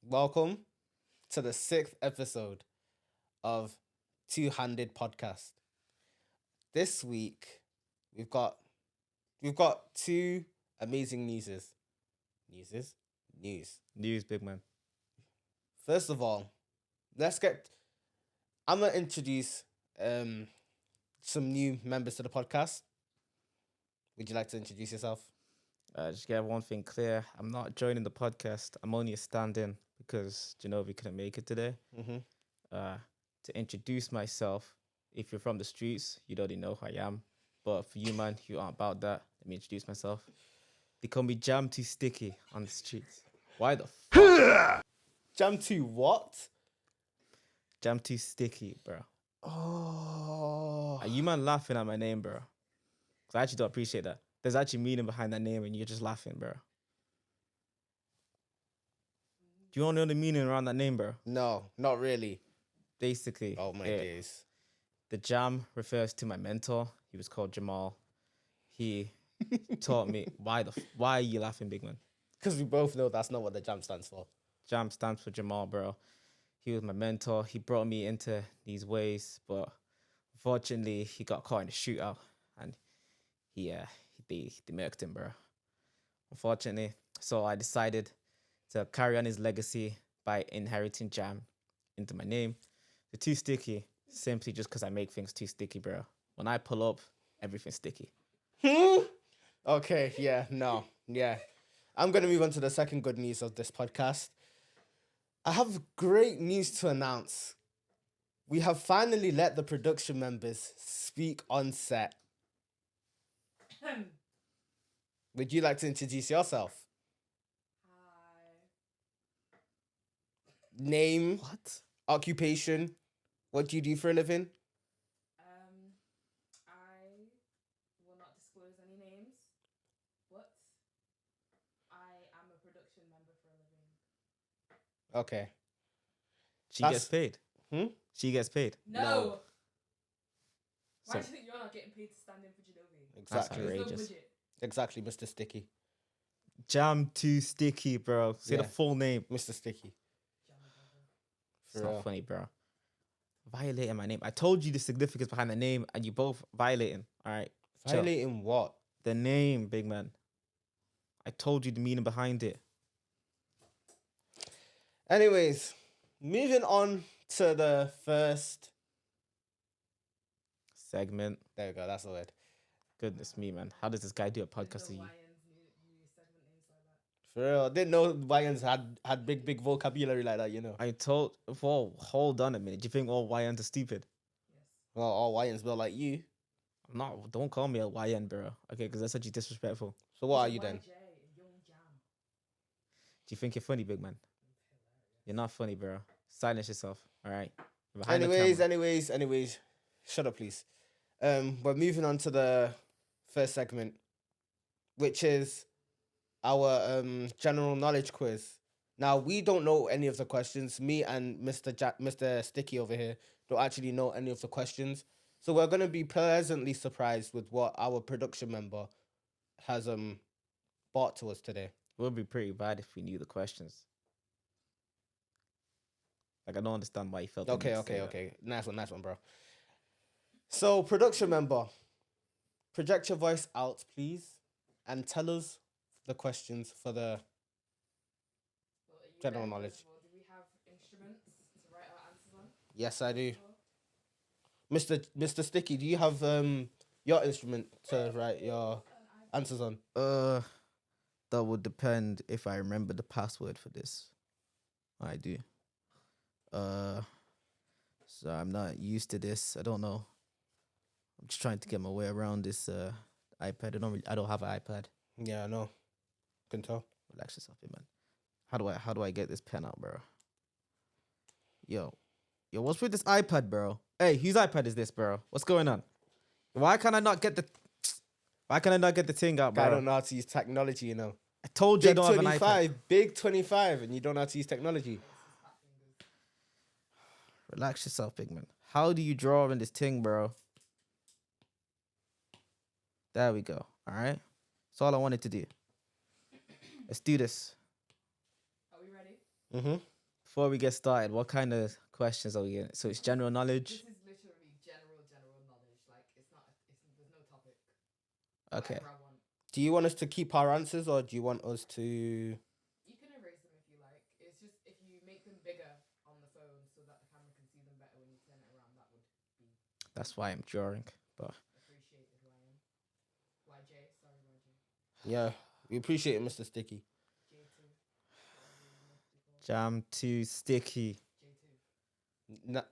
Welcome to the sixth episode of Two Handed Podcast. This week we've got two amazing News. News, big man. First of all, let's get. I'm gonna introduce some new members to the podcast. Would you like to introduce yourself? Just get one thing clear. I'm not joining the podcast. I'm only a stand-in because Genovi couldn't make it today. Mm-hmm. To introduce myself, if you're from the streets, you already know who I am. But for you, man, you aren't about that. Let me introduce myself. They call me Jam Too Sticky on the streets. Why the fuck? Jam to what? Jam Too Sticky, bro. Oh. Are you man laughing at my name, bro? Because I actually don't appreciate that. There's actually meaning behind that name and you're just laughing, bro. Do you want to know the meaning around that name, bro? No, not really. Basically, Oh my days. the Jam refers to my mentor. He was called Jamal. He taught me why are you laughing, big man? Because we both know that's not what the jam stands for. Jam stands for Jamal, bro. He was my mentor. He brought me into these ways, but unfortunately, he got caught in a shootout, and they murked him, bro. Unfortunately, so I decided to carry on his legacy by inheriting Jam into my name. The Too Sticky, simply just because I make things too sticky, bro. When I pull up, everything's sticky. Okay, yeah, no, yeah. I'm going to move on to the second good news of this podcast. I have great news to announce. We have finally let the production members speak on set. Would you like to introduce yourself? Hi. Name, What? occupation, what do you do for a living? I will not disclose any names, but I am a production member for a living. Okay. She gets paid. She gets paid. No. Why So- do you think you're not getting paid to stand in for Genovi? Exactly. There's no outrageous. budget. Exactly, Mr. Sticky. Jam Too Sticky, bro. Say the Yeah. full name. Mr. Sticky. It's For not real. funny, bro. Violating my name. I told you the significance behind the name, and you both violating. All right. Chill. Violating what? The name, big man. I told you the meaning behind it. Anyways, moving on to the first. Segment. There we go, that's the word. Goodness me, man. How does this guy do a podcast to you? Segment names like that. For real. Didn't know Wayans had big vocabulary like that, you know. I told. Whoa, hold on a minute. Do you think all YNs are stupid? Yes. Well, all Wayans built like you. I'm not. Don't call me a YN, bro. Okay, because that's actually disrespectful. So what are you then? YJ, Young Jam. Do you think you're funny, big man? You're not funny, bro. Silence yourself. All right. Behind the Anyways. Shut up, please. We're moving on to the first segment, which is our general knowledge quiz. Now, we don't know any of the questions. Me and Mr. Sticky over here don't actually know any of the questions. So we're going to be pleasantly surprised with what our production member has brought to us today. It would be pretty bad if we knew the questions. Like, I don't understand why you felt. the need to say that. Okay. Nice one, bro. So, production member, project your voice out, please, and tell us the questions for the. Well, are you General ready, knowledge. first of all? Do we have instruments to write our answers on? Yes, I do. Sure. Mr. Sticky, do you have your instrument to write your answers on? That would depend if I remember the password for this. I do. So I'm not used to this. I don't know. I'm just trying to get my way around this iPad. I don't have an iPad. Yeah, I know. Can tell. Relax yourself, man. How do I get this pen out, bro? Yo, what's with this iPad, bro? Hey, whose iPad is this, bro? What's going on? Why can I not get the thing out, bro? I don't know how to use technology, you know. I told you I Big don't have an iPad. 25, big 25, and you don't know how to use technology. Relax yourself, big man. How do you draw in this thing, bro? There we go. All right. That's all I wanted to do. Let's do this. Are we ready? Mm-hmm. Before we get started, what kind of questions are we getting? So it's general knowledge. This is literally general knowledge. Like it's not. There's no topic. Okay. Whatever I want. Do you want us to keep our answers or do you want us to? You can erase them if you like. It's just if you make them bigger on the phone so that the camera can see them better when you turn it around, that would be That's why I'm drawing. But appreciated, Ryan. YJ, sorry, YJ. Yeah, we appreciate it, Mr. Sticky. J2. Whatever you want to be called. jam too sticky. J2. Nah,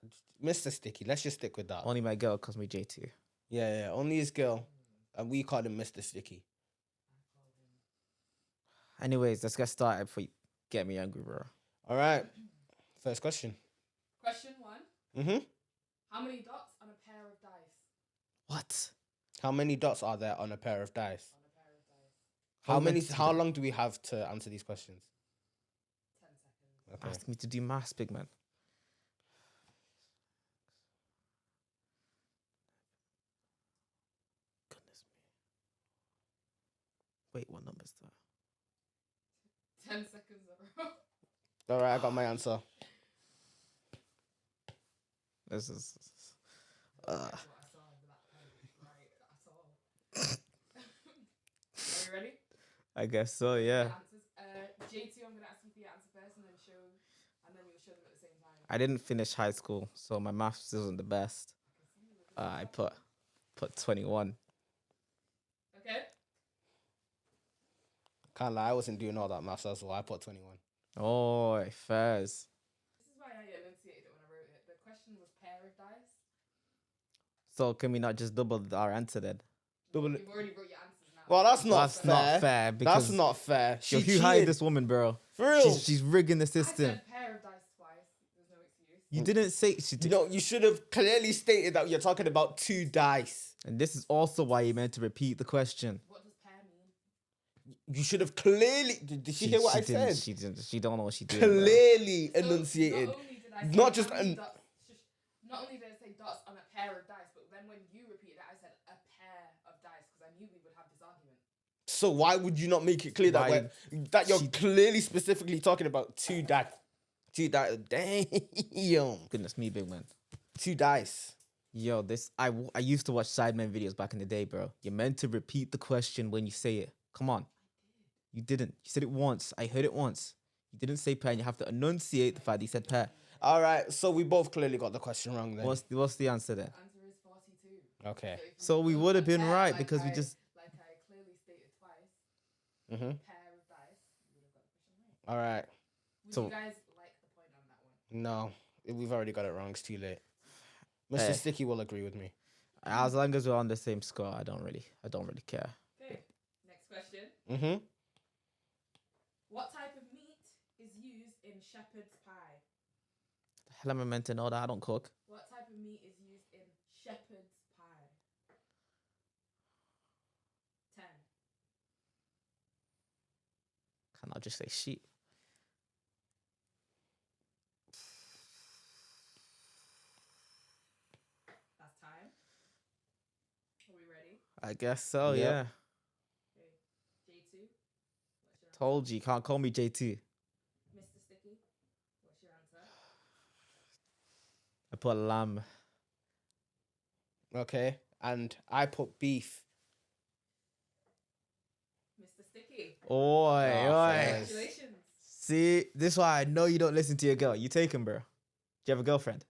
Mr. Sticky. Let's just stick with that. Only my girl calls me J2. Yeah, only his girl, and we called him Mr. Sticky. I call him. Anyways, let's get started before you get me angry, bro. All right. First question. Question 1. Mm-hmm. How many dots on a pair of dice? What? How many dots are there on a pair of dice? On a pair of dice. How How many? many- How long do we have to answer these questions? 10 seconds. Okay. Ask me to do maths, big man. Goodness me. Wait, what number is that? 10 seconds, bro. All right, I got my answer. This is. That's what I saw in that pen right at all. Are you ready? I guess so, yeah. Answers. J2, I'm gonna ask you for your answer first, and then you'll show them at the same time. I didn't finish high school, so my maths isn't the best. I can see you with this I stuff. put 21. Okay. Can't lie, I wasn't doing all that maths, so I put 21. Oh, fairs. This is why I enunciated it when I wrote it. The question was pair of dice. So can we not just double our answer then? Double it. You've already wrote your answers now. Well, that's not That's fair. not fair because That's not fair. She yo, you cheated. hired this woman, bro. For real. She's rigging the I system. said pair of dice twice. There's no excuse. You didn't say she did. No, you should have clearly stated that you're talking about 2 dice. And this is also why you meant to repeat the question. What does pair mean? You should have clearly. Did she hear what I didn't- said? She didn't. She don't know what she did. bro. Clearly So, enunciated. Not only did I say Not just how many an- dots, not only did I say dots on a pair of dice, but then when you repeated it, I said a pair of dice because I knew we would have this argument. So why would you not make it clear that Why- that you're she- clearly specifically talking about 2 dice? 2 dice. Damn. Goodness me, big man. 2 dice. Yo, I used to watch Sidemen videos back in the day, bro. You're meant to repeat the question when you say it. Come on. You didn't. You said it once. I heard it once. You didn't say pair, and you have to enunciate the fact that you said pair. All right. So we both clearly got the question wrong then. What's the answer then? The answer is 42. Okay. if you So we put would have a been pair, right like because we I- just. Like I clearly stated twice, Mm-hmm. pair of dice, you would have got the question right. All right. Would So- you guys like the point on that one? No, we've already got it wrong. It's too late. Mr. Hey. Sticky will agree with me. As long as we're on the same score, I don't really care. Okay. Next question. Mm-hmm. What type of meat is used in shepherd's pie? The hell am I meant to know that? I don't cook. What type of meat is used in shepherd's pie? 10. Can I just say sheep? That's time. Are we ready? I guess so. Yep. Yeah. Okay. J2. What's your answer? Told you, can't call me JT. Mr. Sticky. What's your answer? I put lamb. Okay. And I put beef. Mr. Sticky. Oi, Oh, oi. fairs. Congratulations. See, this is why I know you don't listen to your girl. You take him, bro. Do you have a girlfriend?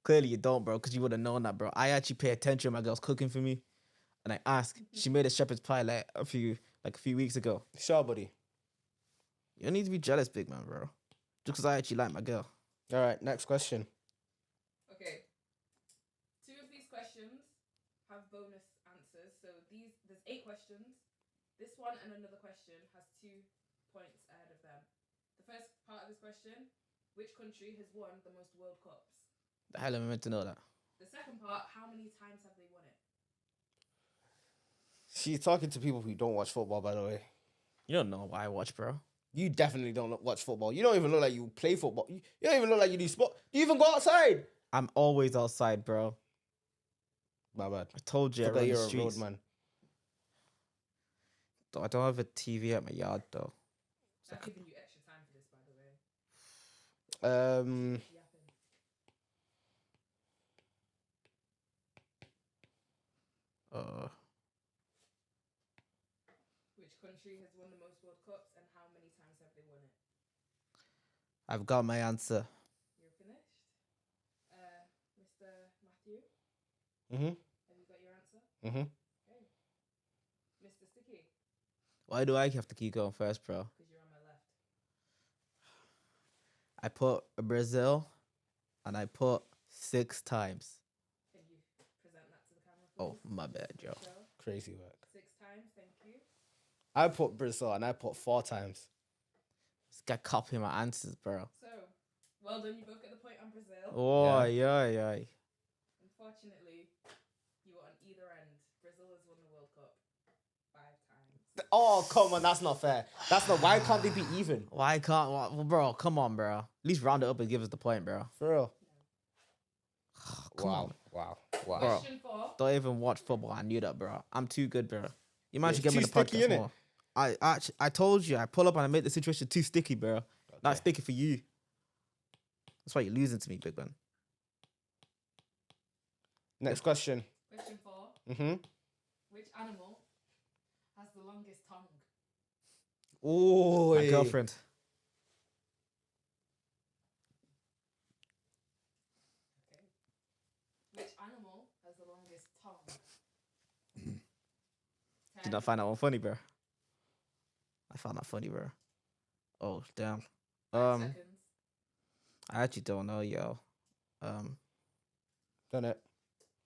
Clearly you don't, bro, because you would have known that, bro. I actually pay attention when my girl's cooking for me. And I ask. She made a shepherd's pie like a few weeks ago. Sure, buddy. You don't need to be jealous, big man, bro. Just because I actually like my girl. All right. Next question. Okay. 2 of these questions have bonus answers. So there's 8 questions. This one and another question has 2 points ahead of them. The first part of this question, which country has won the most World Cups? The hell am I meant to know that? The second part, how many times have they won it? She's talking to people who don't watch football, by the way. You don't know what I watch, bro. You definitely don't watch football. You don't even look like you play football. You don't even look like you do sport. Do you even go outside? I'm always outside, bro. My bad. I told you I Forget run the you're a road streets. man. I don't have a TV at my yard, though. I've given you extra time for this, by the way. Um, Yapping. Which country has won the most World Cups and how many times have they won it? I've got my answer. You're finished. Mr. Matthew, mhm, have you got your answer? mhm. Okay. Mr. Sticky, Why do I have to keep going first, bro? because you're on my left. I put Brazil, and I put 6 times. Can you present that to the camera, please? Oh, my bad, Just for Joe. show. Crazy work. 6 times, thank you. I put Brazil and I put 4 times. This guy copying my answers, bro. So, well done. You both get the point on Brazil. Oh, yeah. Unfortunately, you were on either end. Brazil has won the World Cup 5 times. Oh, come on, that's not fair. That's not. Why can't they be even? Why can't, well, bro? Come on, bro. At least round it up and give us the point, bro. For real. Come wow, on. wow. Bro. Question 4. Don't even watch football. I knew that, bro. I'm too good, bro. You might It's should get me too the podcast sticky, innit? more. I told you, I pull up and I make the situation too sticky, bro. Not Okay. sticky for you. That's why you're losing to me, big man. Next question. Question 4. Mhm. Which animal has the longest tongue? Oh, My girlfriend. Okay. Which animal has the longest tongue? Did not find that one funny, bro. I found that funny, bro. Oh, damn. 5 seconds. I actually don't know, yo. Done it.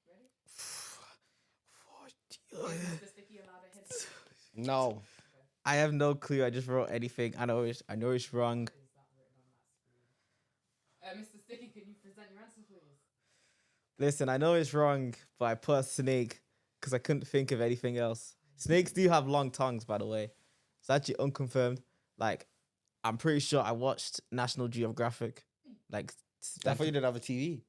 Ready? I Is Mr. Sticky allowed a hint? No. have no clue. I just wrote anything. I know it's wrong. What is that written on that screen? Mr. Sticky, can you present your answer, please? Listen, I know it's wrong, but I put a snake because I couldn't think of anything else. Snakes do have long tongues, by the way. It's actually unconfirmed. Like, I'm pretty sure I watched National Geographic. Like, I thought you didn't have a TV.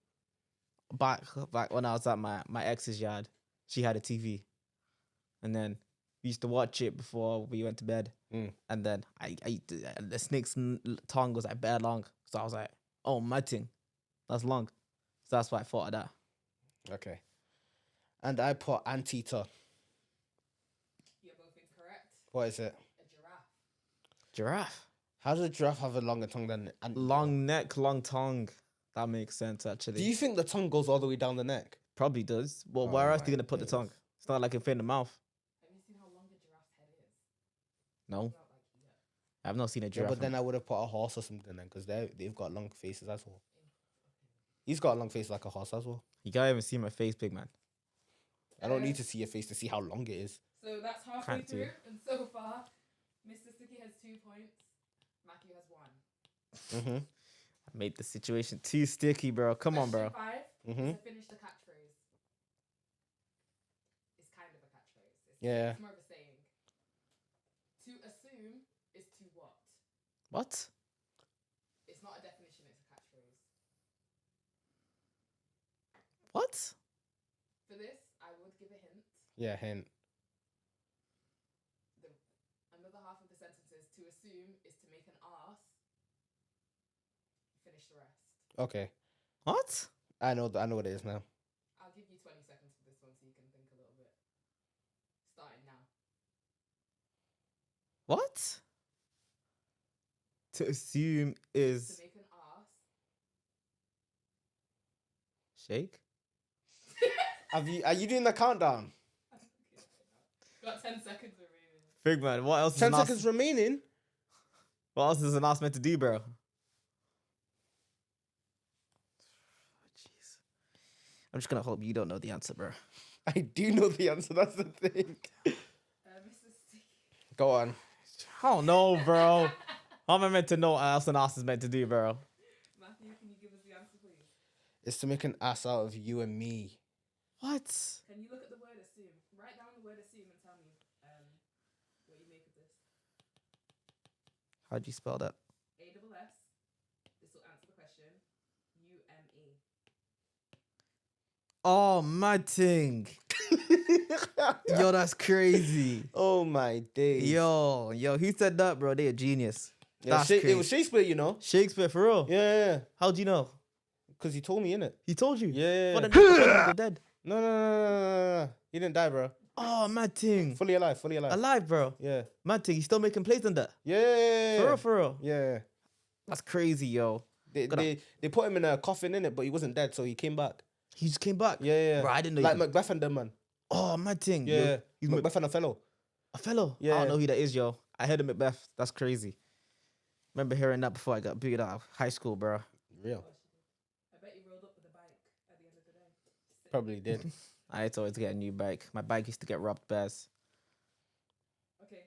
back when I was at my ex's yard. She had a TV, and then we used to watch it before we went to bed. Mm. And then the snake's tongue was like bare long, so I was like, "Oh, my thing, that's long." So that's why I thought of that. Okay. And I put anteater. You're both incorrect. What is it? A giraffe. Giraffe, How does a giraffe have a longer tongue than an long neck, long tongue. That makes sense, actually. Do you think the tongue goes all the way down the neck? Probably does. Well, Oh where else are my you gonna put the days. tongue? It's not like it fit in the mouth. Have you seen how long a giraffe's head is? No, Not like here. I've not seen a Yeah, giraffe. but then I would have put a horse or something then, because they've got long faces as well. He's got a long face like a horse as well. You can't even see my face, big man. I don't need to see your face to see how long it is. So that's halfway Can't do. through, and so far, Mr. Sticky has 2 points. Matthew has 1. Mm-hmm. I made the situation too sticky, bro. Come on, bro. Question 5 Mm-hmm. is to finish the catchphrase. It's kind of a catchphrase. Yeah. It's more of a saying. To assume is to what? What? It's not a definition, it's a catchphrase. What? For this, I would give a hint. Yeah, hint. Another half of the sentence is to assume is to make an arse. Finish the rest. Okay. What? I know what it is now. I'll give you 20 seconds for this one so you can think a little bit. Starting now. What? To assume is To make an arse. shake. Are you doing the countdown? Got 10 seconds remaining. Big man, what else? 10 is seconds remaining. What else is an ass meant to do, bro? Jeez. I'm just gonna hope you don't know the answer, bro. I do know the answer. That's the thing. Mr. Sticky. Go on. I don't know, bro. How am I meant to know what else an ass is meant to do, bro? Matthew, can you give us the answer, please? It's to make an ass out of you and me. What? Can you look at the word assume? Write down the word assume and tell me what you make of this. How'd you spell that? A-double-S. This will answer the question. U-M-E. Oh, my thing. Yo, that's crazy. Oh my days. Yo, who said that, bro? They a genius. Yeah, That's it crazy. was Shakespeare, you know. Shakespeare for real. Yeah, How'd you know? because he told me, innit? He told you. Yeah. For the dead. No. He didn't die, bro. Oh, mad thing. Fully alive. Alive, bro. Yeah. Mad thing. He's still making plays on that. Yeah. For real. Yeah. That's crazy, yo. They put him in a coffin in it, but he wasn't dead, so he came back. He just came back. Yeah. Bro, I didn't know. Like Macbeth and them, man. Oh, mad thing. Yeah. Yo, he's Macbeth and Othello. a fellow. I Yeah. don't know who that is, yo. I heard of Macbeth. That's crazy. Remember hearing that before I got booted out of high school, bro. Real. I bet you rolled up with a bike at the end of the day. Sick. Probably did. I had to always get a new bike. My bike used to get robbed bears. Okay.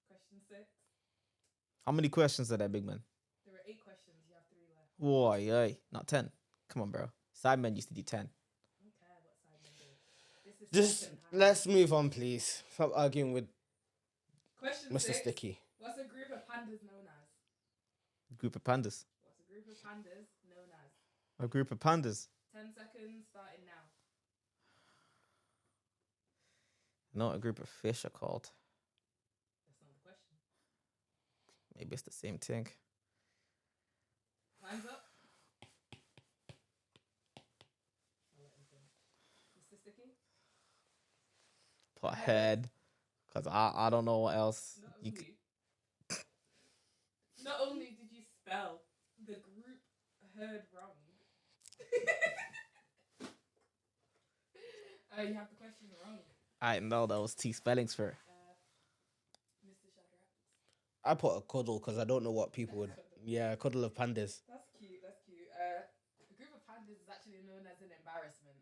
Question 6. How many questions are there, big man? There are 8 questions. You have 3 left. Whoa, yay. Not 10. Come on, bro. Sidemen used to do 10. I don't care what side you do. This is Just second hand. let's move on, please. Stop arguing with Question Mr. 6. Sticky. What's a group of pandas known as? Group of pandas. What's a group of pandas known as? A group of pandas. 10 seconds starting now. No, a group of fish are called. That's not the question. Maybe it's the same thing. Time's up. I'll let him finish. Mr. Sticky? Put head. Because I don't know what else. Not only did you spell the group heard wrong, you have the question wrong. I know those 2 spellings for it. Mr. Shadrach. I put a cuddle because I don't know what people would. Yeah, a cuddle of pandas. That's cute. A group of pandas is actually known as an embarrassment.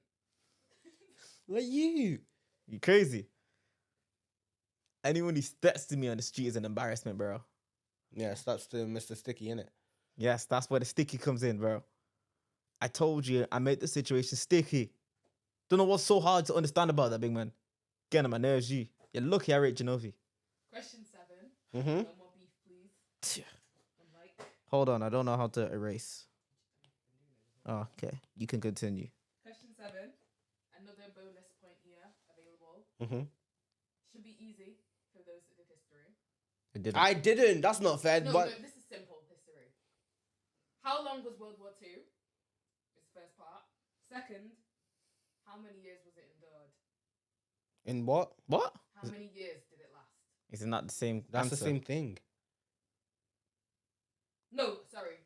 Like you. You crazy? Anyone who steps to me on the street is an embarrassment, bro. Yes, that's the Mr. Sticky, innit? Yes, that's where the sticky comes in, bro. I told you I made the situation sticky. Don't know what's so hard to understand about that, big man. Getting on my nerves, you. You're lucky I rate Genovi. Question 7. Mm-hmm. No more beef, please. Unlike. Hold on, I don't know how to erase. Oh, okay. You can continue. Question 7. Another bonus point here available. Mm-hmm. Should be easy for those that did history. I didn't. That's not fair. No, but this is simple history. How long was World War II? Is the first part. Second, how many years was it endured? in what? What? How many years did it last? Is it not the same That's answer? the same thing. No, sorry.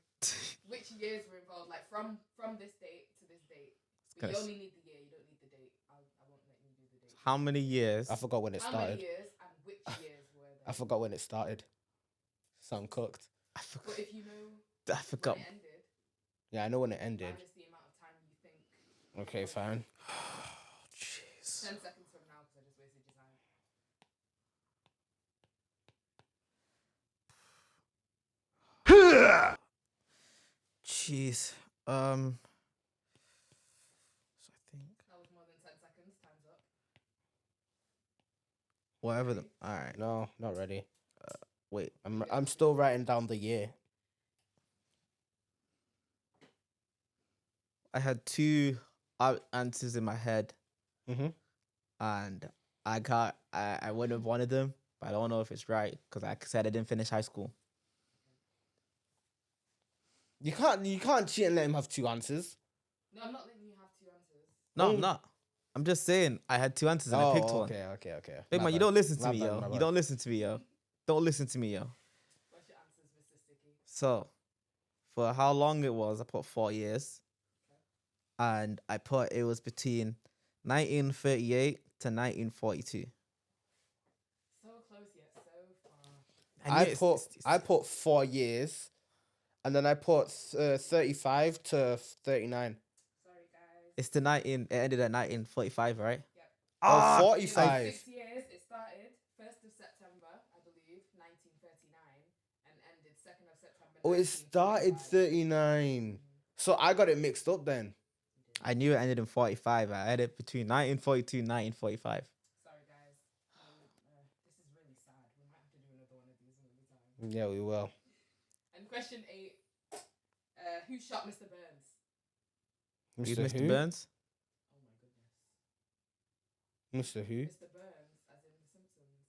Which years were involved? Like from this date to this date. But you Okay. only need the year. You don't need the date. I won't let you do the date. How many years? I forgot when it How started. many years and which years were I they? forgot when it started. So I'm cooked. I forgot. But if you know I forgot. when it ended, Yeah, I know when it ended. minus the amount of time you think. Okay, fine. Jeez. 10 seconds from now because I just wasted your time. Jeez. So I think That was more than 10 seconds. Time's up. whatever the. All right. No, not ready. Wait. I'm still writing down the year. I had 2 answers in my head, Mm-hmm. and I went with one of them, but I don't know if it's right because I said I didn't finish high school. You can't cheat and let him have 2 answers. No, I'm not letting you have 2 answers. No, Oh. I'm not. I'm just saying I had 2 answers and I picked one. Okay. Big My man, you bad. don't listen to My me, bad, yo. my You bad. don't listen to me, yo. Don't listen to me, yo. What's your answers, Mr. Sticky? So, for how long it was, I put 4 years. And I put it was between 1938 to 1942. So close yet so far. And I put 4 years, and then I put 35 to 39. Sorry, guys. It's the 19. It ended at 1945, right? Yep. Oh, Ah, It was 45. 6 years. It started 1st of September, I believe, 1939, and ended 2nd of September. Oh, it started 1945. 39. So I got it mixed up then. I knew it ended in 45. I had it between 1942 and 1945. Sorry, guys. This is really sad. We might have to do another one of these another time. Yeah, we will. And question 8. Who shot Mr. Burns? Who's Mr. Mr. Who? Burns? Oh my goodness. Mr. Who? Mr. Burns, as in The Simpsons.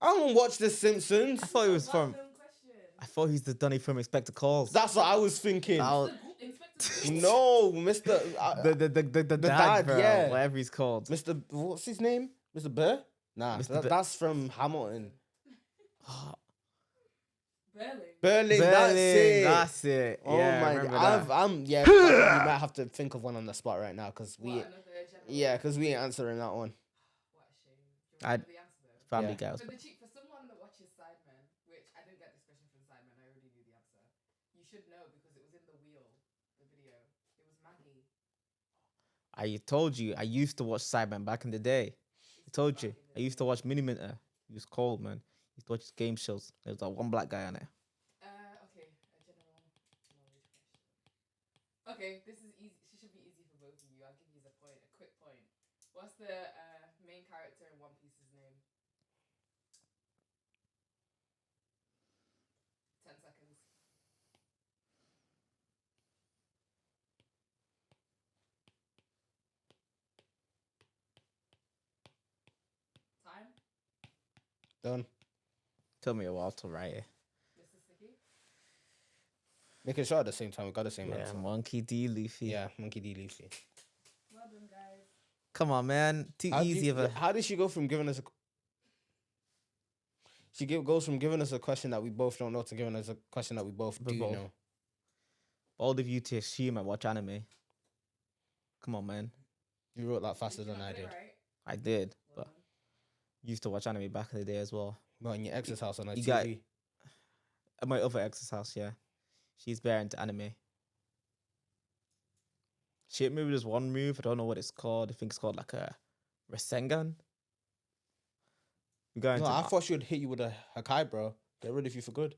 I don't watch The Simpsons. I thought it was from. Random question. I thought he's the Donny from Inspector Calls. That's what I was thinking. That was- Inspector. No, Mr. the dad, dad, bro, yeah. whatever he's called. Mr. What's his name? Mr. Burr? Nah, Mr. Burr. that's from Hamilton. Berlin. That's it. it. Oh yeah, I my remember god, that. you might have to think of one on the spot right now because What, another general? we ain't answering that one. What a shame. Do you want to know the answer though? Family Yeah. Guys. For someone that watches Sidemen, which I didn't get this question from Sidemen, I already knew the answer. You should know because it was in the wheel, the video. It was Maggie. I told you, I used to watch Sidemen back in the day. I told you, I used to watch Mini Minter. He was cold, man. I used to watch his game shows. There was like one black guy on it. Okay, a general knowledge question. Okay, this is easy. She should be easy for both of you. I'll give you a point, a quick point. What's the main character in One Piece's name? 10 seconds. Time. Done. Took me a while to write it. Mr. Sticky. Making sure at the same time we got the same Yeah, answer. Monkey D. Luffy. Yeah, Monkey D. Luffy. Well done, guys. Come on, man. Too easy of a. How did she go from giving us a? Goes from giving us a question that we both don't know to giving us a question that we both do both. know. Bold of you to assume I watch anime. Come on, man. You wrote that faster Did you than not I get it did. right? I did, Well but done. used to watch anime back in the day as well. Well, in your ex's house on a You TV. got- At my other ex's house, yeah. She's bare into anime. She hit me with this one move. I don't know what it's called. I think it's called like a Rasengan. We go into. No, I thought she would hit you with a Hakai, bro. Get rid of you for good.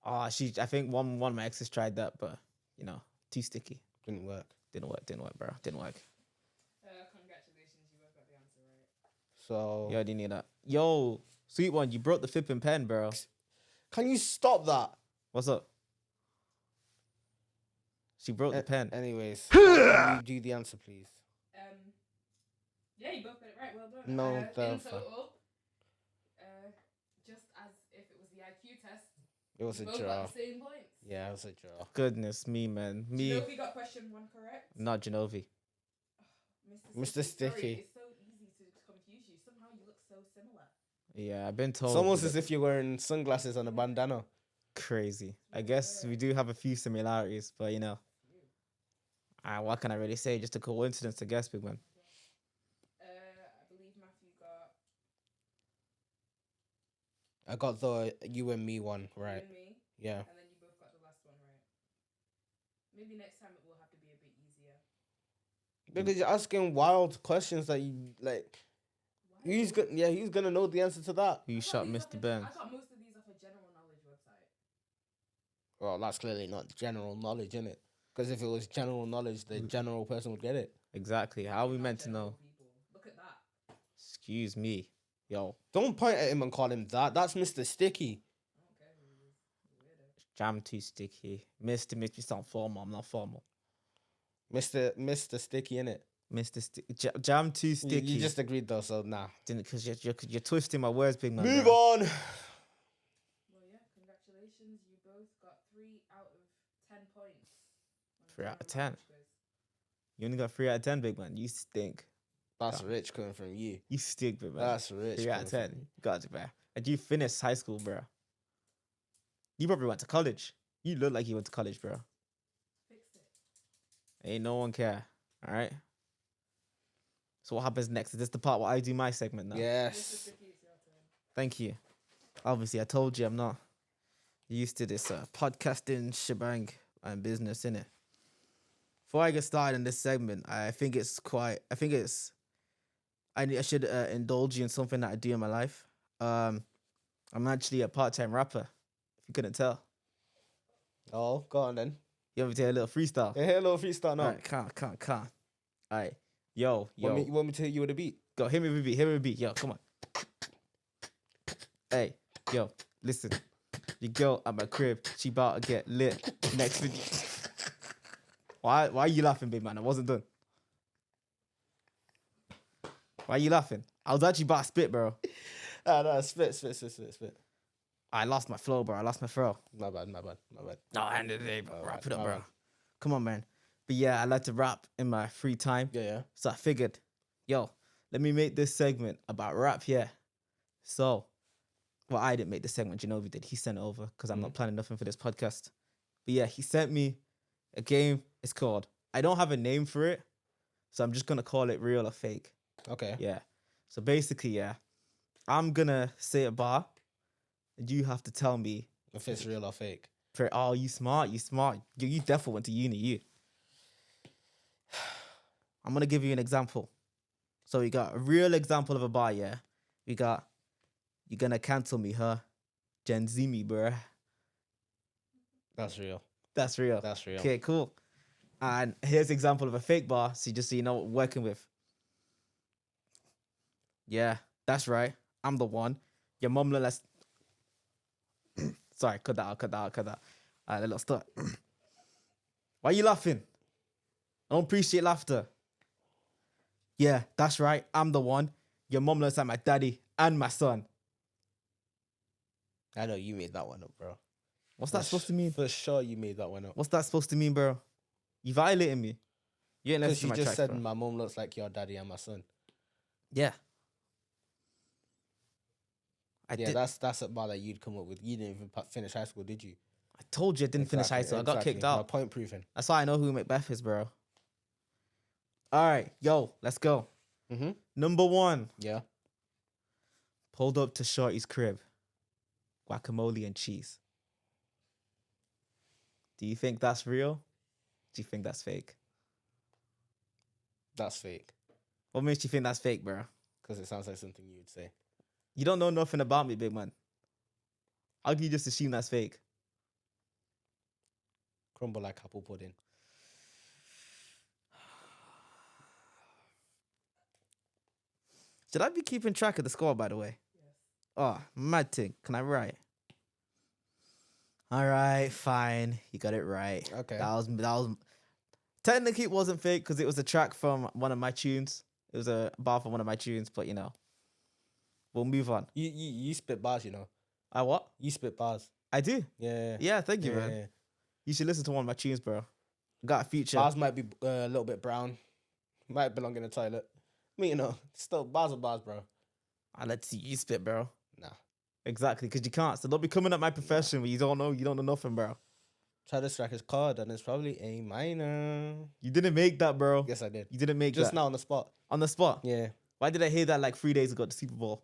I think one of my exes tried that, but too sticky. Didn't work. Didn't work, bro. Didn't work. Congratulations, you both got the answer right. So You already knew that. Yo, sweet one, you broke the flipping pen, bro. can you stop that? What's up? She broke the pen. Anyways, can you do the answer, please? Yeah, you both got it right. Well done. No, in the total, just as if it was the IQ test, It was you a both draw. got the same points. Yeah, it was a draw. Goodness me, man. Me, Genovi got question 1 correct. not Genovi. Mr. Sticky. Sorry, it's so easy to confuse you. Somehow you look so similar. Yeah, I've been told. It's almost as if you're wearing sunglasses and a bandana. Crazy. I guess we do have a few similarities, but what can I really say? Just a coincidence, I guess, big man. I believe Matthew got I got the you and me one you right. and me, Yeah. and then you both got the last one right. Maybe next time it will have to be a bit easier. Because you're asking wild questions that you like. Why? He's gonna know the answer to that. You I got shot these Mr. off Burns. I got most of these off a general knowledge website. Well, that's clearly not general knowledge, innit? Because if it was general knowledge, the general person would get it. Exactly. How are we Not meant to general know? people. Look at that. Excuse me. Yo, Don't point at him and call him that. That's Mr. Sticky. I don't care who he is. He's a weirdo. jam too sticky. Mr. makes me sound formal. I'm not formal. Mr. Sticky, innit? Jam too sticky. You just agreed though, so nah. Didn't because you're twisting my words, big man. Move bro. on. Well, yeah, congratulations. You both got 3 out of 10 points. on the 3 out of general 10? knowledge quiz. You only got 3 out of 10, big man. You stink. That's rich coming from you. You stink, big man. That's rich. 3 out of coming 10. Got it, bro. And you finished high school, bro. You probably went to college. You look like you went to college, bro. Fixed it. Ain't no one care. All right. So what happens next? Is this the part where I do my segment now? Mr. Yes. Sticky, it's your turn. Thank you. Obviously, I told you I'm not used to this podcasting shebang and business, innit? Before I get started in this segment, I should indulge you in something that I do in my life. I'm actually a part-time rapper, if you couldn't tell. Oh, go on then. You ever do a little freestyle? Hey, hello, freestyle now. All right, can't. All right, yo. You want me to hit you with a beat? Go, hit me with a beat. Yo, come on. Hey, yo, listen. Your girl at my crib, she about to get lit. Next video. Why are you laughing, big man? I wasn't done. Why are you laughing? I was actually about to spit, bro. No, spit. All I lost my flow, bro. I lost my flow. My bad. No, end of the day, bro. My Wrap bad, it up, my bro. bad. Come on, man. But yeah, I like to rap in my free time. Yeah. So I figured, yo, let me make this segment about rap here. So, well, I didn't make the segment. Genovi did. He sent it over because I'm not planning nothing for this podcast. But yeah, he sent me a game. It's called, I don't have a name for it. So I'm just going to call it real or fake. Okay. Yeah. So basically, yeah, I'm going to say a bar and you have to tell me. If it's real or fake. Oh, you smart. You definitely went to uni, you. I'm going to give you an example. So we got a real example of a bar, yeah. We got, you're going to cancel me, huh? Gen Z me, bruh. That's real. That's real. That's real. Okay, cool. And here's an example of a fake bar, so you know what we're working with. Yeah, that's right. I'm the one. Your mum let's sorry, cut that out. Alright, let's start. Why are you laughing? I don't appreciate laughter. Yeah, that's right. I'm the one. Your mum looks like my daddy and my son. I know you made that one up, bro. What's that supposed to mean? For sure, you made that one up. What's that supposed to mean, bro? You violating me. You ain't Because listening you to my just tracks, said bro. my mom looks like your daddy and my son. Yeah. That's a bar that you'd come up with. You didn't even finish high school, did you? I told you I didn't finish high school. I got kicked My out. point proven. That's why I know who Macbeth is, bro. All right, yo, let's go. Mm-hmm. Number 1. Yeah. Pulled up to Shorty's crib. Guacamole and cheese. Do you think that's real? Do you think that's fake? That's fake. What makes you think that's fake, bro? Because it sounds like something you would say. You don't know nothing about me, big man. How can you just assume that's fake? Crumble like apple pudding. Should I be keeping track of the score, by the way? Yes. Oh, mad thing. Can I write? All right, fine. You got it right. Okay. That was technically it wasn't fake because it was a track from one of my tunes. It was a bar from one of my tunes, but you know, we'll move on. You spit bars, you know. I what? You spit bars. I do. Yeah. Yeah, thank you, man. Yeah. You should listen to one of my tunes, bro. Got a feature. Bars might be a little bit brown. Might belong in the toilet. I mean, you know, still bars are bars, bro. Let's see you spit, bro. Nah. Exactly, because you can't. So don't be coming at my profession where you don't know nothing, bro. Try this track is chord and it's probably A minor. You didn't make that, bro. Yes, I did. You didn't make Just that. now on the spot. On the spot? Yeah. Why did I hear that like 3 days ago at the Super Bowl?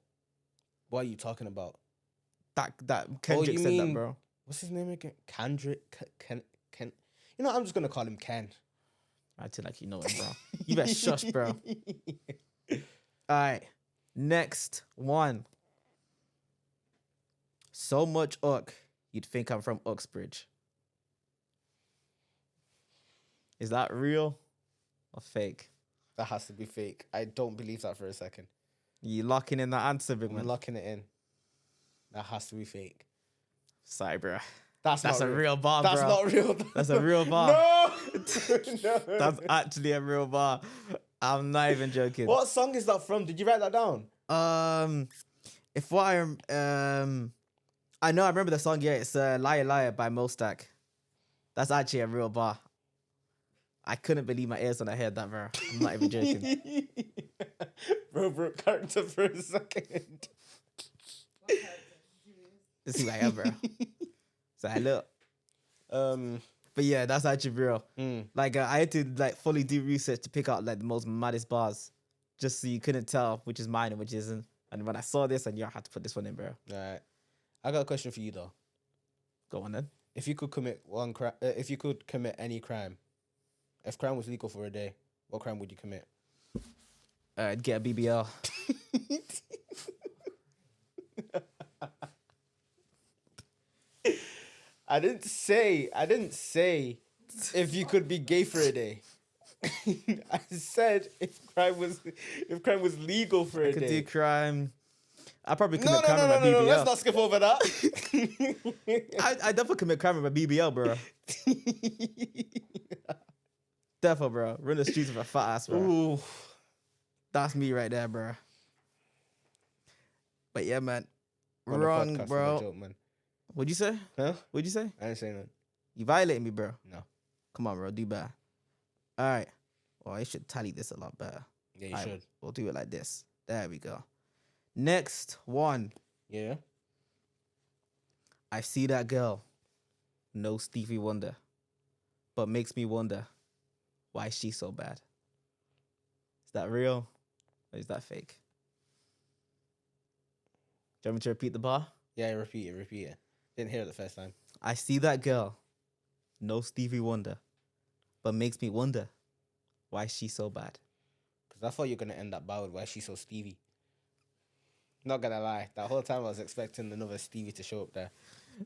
What are you talking about? That Kendrick you said that, mean- bro. What's his name again? Kendrick. Ken. You know, I'm just gonna call him Ken. I feel like you know it, bro. You better shush, bro. All right. Next one. So much uck, you'd think I'm from Uxbridge. Is that real or fake? That has to be fake. I don't believe that for a second. You locking in that answer, big I'm man? locking it in. That has to be fake. Sorry, bro. That's That's not a real bar, That's bro. not real. That's a real bar. No. No. That's actually a real bar. I'm not even joking. What song is that from? Did you write that down? If what I know I remember the song. Yeah, it's "Liar Liar" by Mostak. That's actually a real bar. I couldn't believe my ears when I heard that, bro. I'm not even joking. Bro broke character for a second. What character? This is who I am, bro. So I look. But yeah, that's actually real. Like I had to like fully do research to pick out like the most maddest bars, just so you couldn't tell which is mine and which isn't. And when I saw this, I knew I had to put this one in, bro. All right. I got a question for you though. Go on then. If you could commit one crime, if you could commit any crime, if crime was legal for a day, what crime would you commit? I'd get a BBL. I didn't say if you could be gay for a day. I said if crime was legal for a I could do day. crime. I probably No, commit crime with my BBL. let's not skip over that. I definitely commit crime with my BBL, bro. Definitely, bro. Run the streets with a fat ass, bro. Ooh. That's me right there, bro. But yeah, man. On the Wrong, podcast, bro. no joke, man. What'd you say? Huh? What'd you say? I didn't say nothing. You violating me, bro. No. Come on, bro. Do better. All right. Well, I should tally this a lot better. Yeah, you All right, should. we'll do it like this. There we go. Next one. Yeah. I see that girl. No Stevie Wonder. But makes me wonder why she's so bad. Is that real? Or is that fake? Do you want me to repeat the bar? Yeah, repeat it. Didn't hear it the first time. I see that girl. No Stevie Wonder. But makes me wonder why she's so bad. Because I thought you were going to end that bar with why she's so Stevie. Not going to lie. That whole time I was expecting another Stevie to show up there.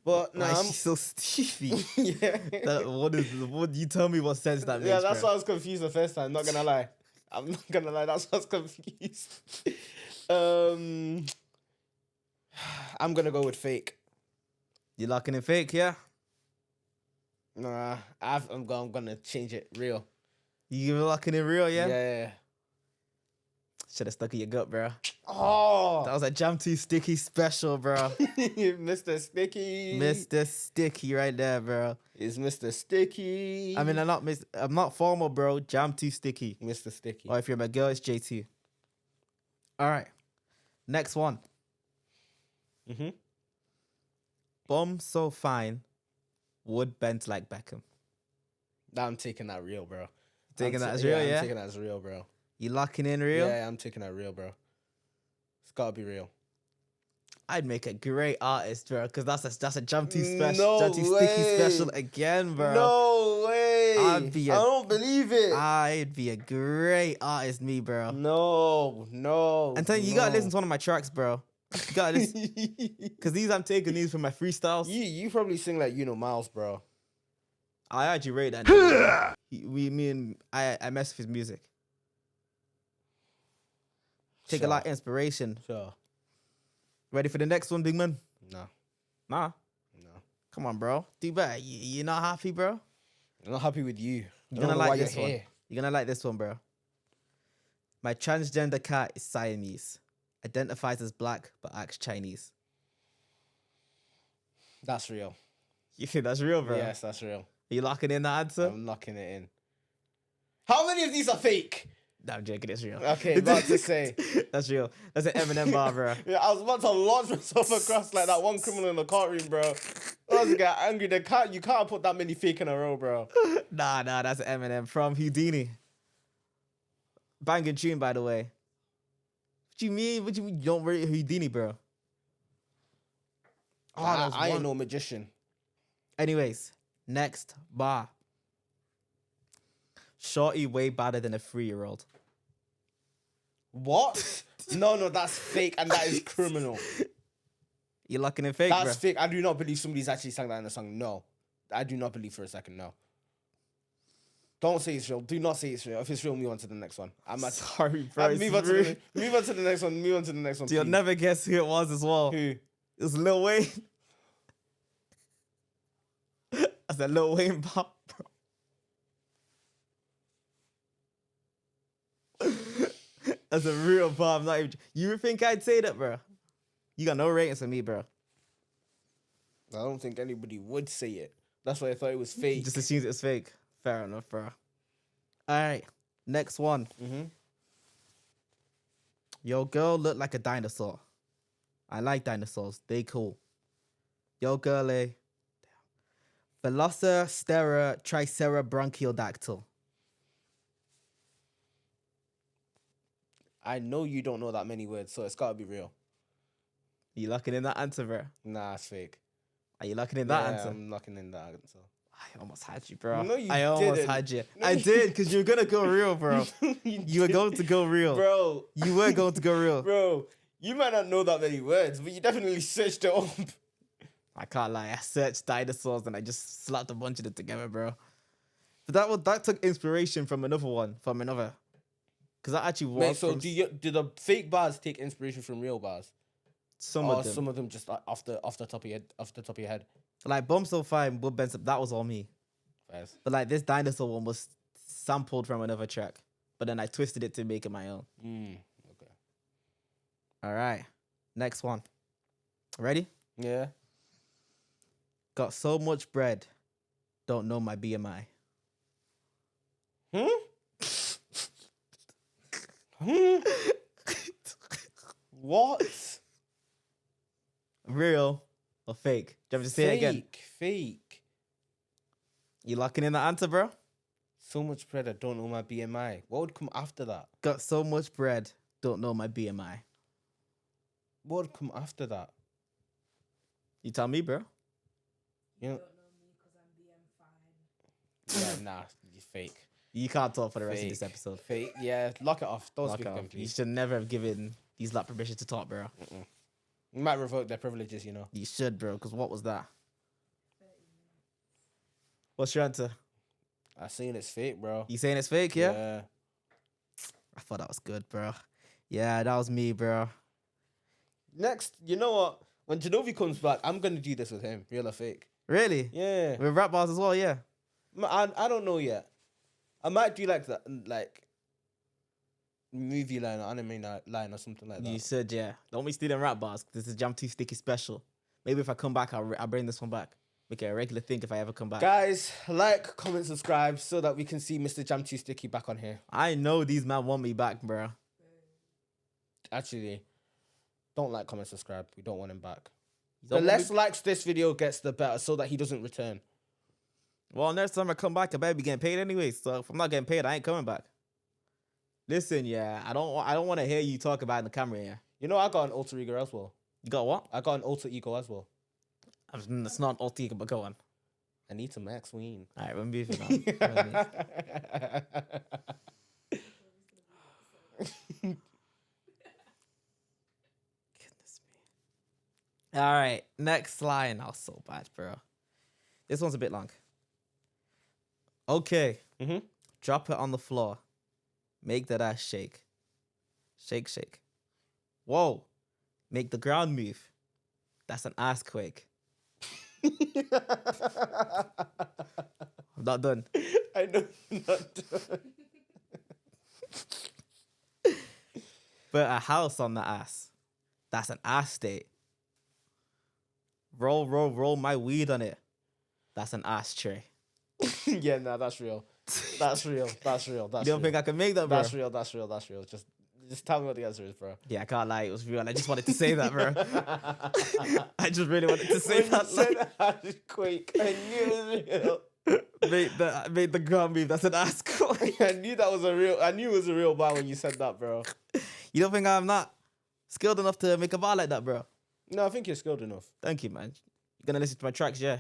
But no, Why she's so Stevie? yeah. What you tell me what sense that makes? Yeah, that's bro. why I was confused the first time. Not going to lie. I'm not going to lie. That's why I was confused. I'm going to go with fake. You locking in fake, yeah? Nah, I'm going to change it real. You locking in real, yeah? Yeah. Should have stuck in your gut, bro. Oh, That was a Jam Too Sticky special, bro. Mr. Sticky. Mr. Sticky right there, bro. Is Mr. Sticky. I mean, I'm not formal, bro. Jam Too Sticky. Mr. Sticky. Or if you're my girl, it's JT. All right. Next one. Mm-hmm. Bum so fine, wood bent like Beckham. I'm taking that real, bro. Taking that as real, yeah? I'm taking that as real, bro. You locking in real? Yeah, I'm taking that real, bro. It's gotta be real. I'd make a great artist, bro, because that's a Jam Too No special, Jam Too Sticky way. special again, bro. No way. I don't believe it. I'd be a great artist, me, bro. No. I'm telling you, you gotta listen to one of my tracks, bro. You gotta listen, because I'm taking these from my freestyles. You probably sing like Miles, bro. I actually rate that. nigga. I mess with his music. Take a lot of inspiration. Sure. Ready for the next one, big man? No. Nah. No. Come on, bro. Do better. You not happy, bro? I'm not happy with you. You're gonna like this one. You're gonna like this one, bro. My transgender cat is Siamese. Identifies as black, but acts Chinese. That's real. You think that's real, bro? Yes, that's real. Are you locking in that answer? I'm locking it in. How many of these are fake? No, I'm joking. It's real. Okay, about to say. That's real. That's an Eminem bar, bro. Yeah, I was about to launch myself across like that one criminal in the courtroom, bro. I was get angry. You can't put that many fake in a row, bro. Nah, that's Eminem from Houdini. Banging tune, by the way. What you mean? What you mean you don't rate Houdini, bro? Oh, I ain't no magician. Anyways, next bar. Shorty way better than a 3-year-old. What? No, that's fake and that is criminal. You're locking in fake, That's bro. fake. I do not believe somebody's actually sang that in a song. No. I do not believe for a second, no. Don't say it's real. Do not say it's real. If it's real, move on to the next one. Sorry, bro. Move on to the next one. Move on to the next one. So you'll please. never guess who it was as well. Who? It was Lil Wayne. I said Lil Wayne pop, bro. That's a real pop. Not even. You would think I'd say that, bro? You got no ratings for me, bro. I don't think anybody would say it. That's why I thought it was fake. Just assumes it's fake. Fair enough, bro. All right, next one. Mm-hmm. Your girl look like a dinosaur. I like dinosaurs. They cool. Yo, girl, Velociraptor tricerabronchiodactyl. I know you don't know that many words, so it's gotta be real. You locking in that answer, bro? Nah, it's fake. Are you locking in that answer? I'm locking in that answer. I almost had you, bro. No, you I almost didn't. had you. No, I you- did, because you were going to go real, bro. You were going to go real. Bro, You were going to go real. bro, you might not know that many words, but you definitely searched it up. I can't lie. I searched dinosaurs and I just slapped a bunch of them together, bro. But that took inspiration from another one, because that actually was Mate, so from do the fake bars take inspiration from real bars? some Or of them. some of them just off the top of your head? Like Bomb So Fine, Wood Benson, that was all me. Fairs. But like this dinosaur one was sampled from another track. But then I twisted it to make it my own. Okay. All right. Next one. Ready? Yeah. Got so much bread. Don't know my BMI. What? Real or fake? Do you have to say it again? Fake. You locking in the answer, bro? So much bread, I don't know my BMI. What would come after that? Got so much bread. Don't know my BMI. What would come after that? You tell me, bro. You know, Don't know me because I'm BM fine. yeah, nah, you fake. You can't talk for the rest of this Fake. episode. Fake. Yeah, lock it off. Don't Lock speak it again, off. You please. should never have given these lot permission to talk, bro. You might revoke their privileges, you know. You should, bro, because what was that? What's your answer? I seen it's fake, bro. You saying it's fake, yeah? I thought that was good, bro. Yeah, that was me, bro. Next, you know what? When Genovi comes back, I'm gonna do this with him. Real or fake? Really? Yeah. With rap bars as well, yeah. I don't know yet. I might do like that, like movie line or anime line or something like that. You said, yeah. Don't be stealing rap bars. This is Jam Too Sticky special. Maybe if I come back, I'll bring this one back. Make it a regular thing if I ever come back. Guys, like, comment, subscribe so that we can see Mr. Jam Too Sticky back on here. I know these man want me back, bro. Actually, don't like, comment, subscribe. We don't want him back. You The don't want less me- likes this video gets, the better, so that he doesn't return. Well, next time I come back, I better be getting paid anyway. So if I'm not getting paid, I ain't coming back. Listen, yeah, I don't want to hear you talk about it in the camera, yeah. You know, I got an alter ego as well. You got what? I got an alter ego as well. It's not alter ego, but go on. I need to Max Ween. All right, we're moving on. We're moving. Goodness me. All right, next line. Oh, so bad, bro. This one's a bit long. Okay. Mhm. Drop it on the floor. Make that ass shake. Shake, shake. Whoa. Make the ground move. That's an ass quake. I'm not done. I know you're not done. Put a house on the ass. That's an ass state. Roll, roll, roll my weed on it. That's an ass tray. Yeah, nah, that's real. That's real. That's real. That's You don't real. think I can make that, bro? That's real. That's real. That's real. Just tell me what the answer is, bro. Yeah, I can't lie. It was real. I just wanted to say that, bro. I just really wanted to say When that. you said I just quake. I knew it was real. Made the ground move. That's an ass quake. I knew that was a real. I knew it was a real bar when you said that, bro. You don't think I'm not skilled enough to make a bar like that, bro? No, I think you're skilled enough. Thank you, man. You're gonna listen to my tracks, yeah?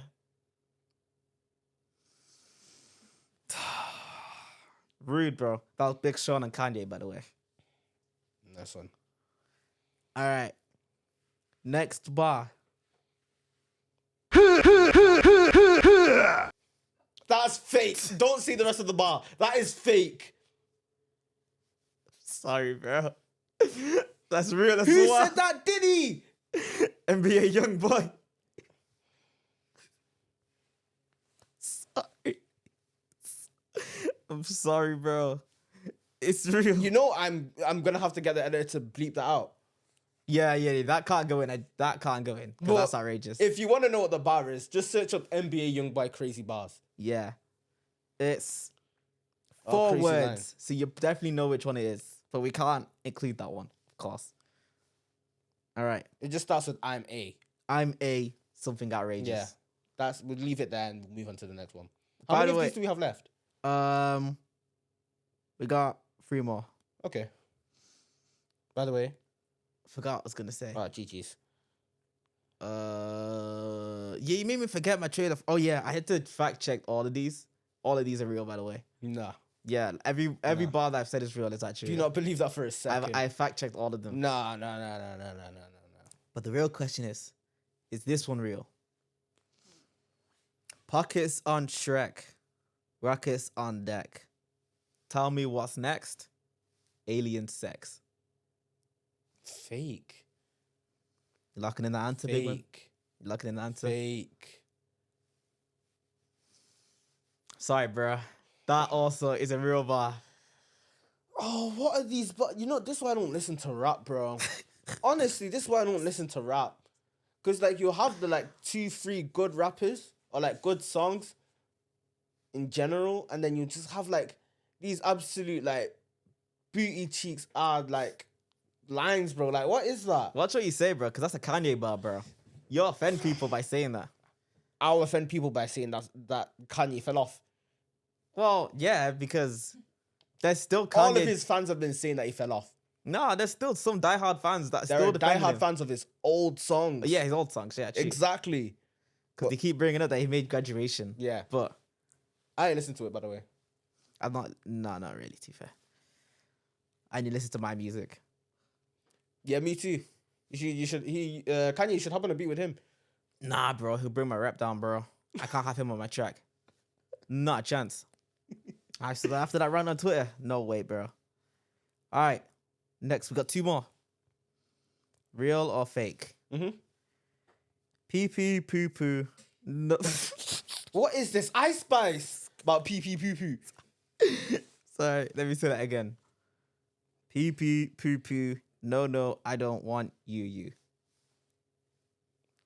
Rude, bro. That was Big Sean and Kanye, by the way. Nice one. All right. Next bar. That's fake. Don't see the rest of the bar. That is fake. Sorry, bro. That's real. That's Who what said that? Did he? NBA young boy. Sorry. I'm sorry, bro. It's real. You know, I'm gonna have to get the editor to bleep that out. Yeah, that can't go in. That can't go in. 'Cause But that's outrageous. If you want to know what the bar is, just search up NBA Youngboy Crazy Bars. Yeah. It's Oh, 4 crazy words. line. So you definitely know which one it is. But we can't include that one, of course. All right. It just starts with I'm A. I'm a something outrageous. Yeah. We'll leave it there and we'll move on to the next one. By How many the of way- these do we have left? We got 3 more. Okay. By the way, Forgot what I was gonna say. GG's. Yeah, you made me forget my trailer. Oh yeah, I had to fact check all of these. All of these are real, by the way. Nah. Yeah, every Nah. bar that I've said is real is actually Do you real. not believe that for a second? I fact checked all of them. Nah. But the real question is this one real? Pockets on Shrek, rockets on deck. Tell me what's next? Alien sex. Fake. You locking in the answer, big man? Fake. You locking in the answer? Fake. Sorry, bro. That also is a real bar. Oh, what are these? But you know, this is why I don't listen to rap, bro. Honestly, this is why I don't listen to rap. Because like you have the like 2-3 good rappers or like good songs in general, and then you just have like these absolute like booty cheeks are like lines, bro. Like what is that? Watch what you say, bro, because that's a Kanye bar, bro. You'll offend people by saying that. I'll offend people by saying that Kanye fell off. Well, yeah, because there's still Kanye. All of his fans have been saying that he fell off. No, there's still some diehard fans that There still are defend diehard him. fans of his old songs. Yeah, his old songs. Yeah, exactly. Because they keep bringing up that he made Graduation. Yeah, But I ain't listened to it, by the way. I'm not. No, not really. To be fair, I need to listen to my music. Yeah, me too. Kanye should hop on a beat with him. Nah, bro, he'll bring my rep down, bro. I can't have him on my track. Not a chance. After that run on Twitter, no way, bro. All right, next we got 2 more. Real or fake? Mm-hmm. Pee pee poo poo. No. What is this? Ice Spice about pee pee poo poo. Sorry, let me say that again. Pee pee poo poo. No, I don't want you.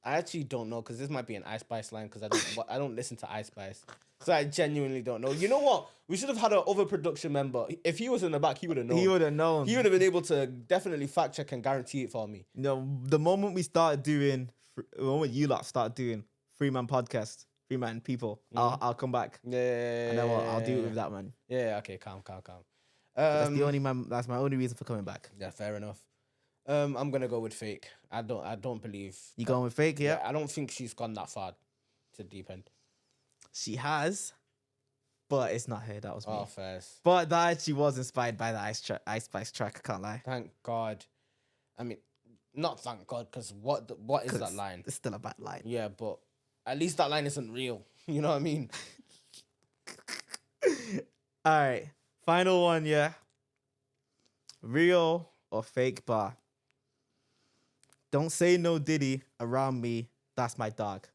I actually don't know because this might be an Ice Spice line because I don't listen to Ice Spice, so I genuinely don't know. You know what? We should have had an overproduction member. If he was in the back, he would have known. He would have known. He would have been able to definitely fact check and guarantee it for me. No, the moment we started doing, the moment you lot start doing 3-man podcast, 3-man people, I'll come back. Yeah, And then I'll do it with that man. Yeah, okay, calm. That's the only man. That's my only reason for coming back. Yeah, fair enough. I'm gonna go with fake. I don't believe You going with fake? Yeah. I don't think she's gone that far to deep end. She has, but it's not her. That was me. Oh, fairs. But that actually was inspired by the Ice Spice track. I can't lie. Thank God. I mean, not thank God, because what is that line? It's still a bad line. Yeah, but at least that line isn't real. You know what I mean? All right, final one. Yeah. Real or fake bar? Don't say no Diddy around me. That's my dog.